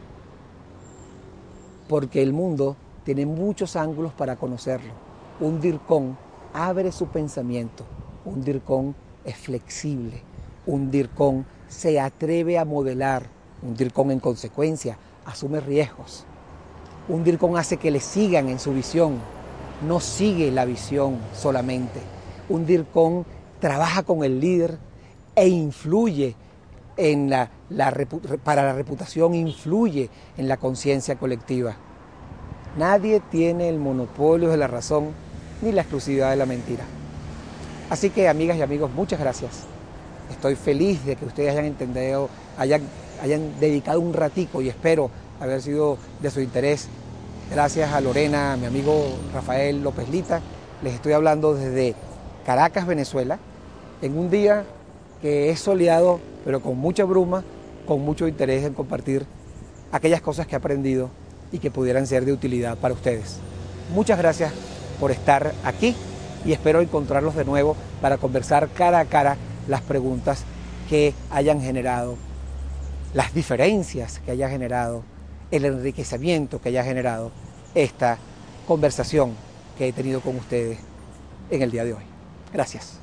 Speaker 1: Porque el mundo tiene muchos ángulos para conocerlo. Un DIRCOM abre su pensamiento. Un DIRCOM es flexible. Un DIRCOM se atreve a modelar. Un DIRCOM, en consecuencia, asume riesgos. Un DIRCOM hace que le sigan en su visión. No sigue la visión solamente. Un DIRCOM trabaja con el líder e influye en para la reputación, influye en la conciencia colectiva. Nadie tiene el monopolio de la razón ni la exclusividad de la mentira. Así que, amigas y amigos, muchas gracias. Estoy feliz de que ustedes hayan entendido, hayan dedicado un ratico y espero haber sido de su interés. Gracias a Lorena, a mi amigo Rafael López Lita. Les estoy hablando desde Caracas, Venezuela, en un día que es soleado, pero con mucha bruma, con mucho interés en compartir aquellas cosas que he aprendido y que pudieran ser de utilidad para ustedes. Muchas gracias por estar aquí y espero encontrarlos de nuevo para conversar cara a cara las preguntas que hayan generado, las diferencias que haya generado, el enriquecimiento que haya generado esta conversación que he tenido con ustedes en el día de hoy. Gracias.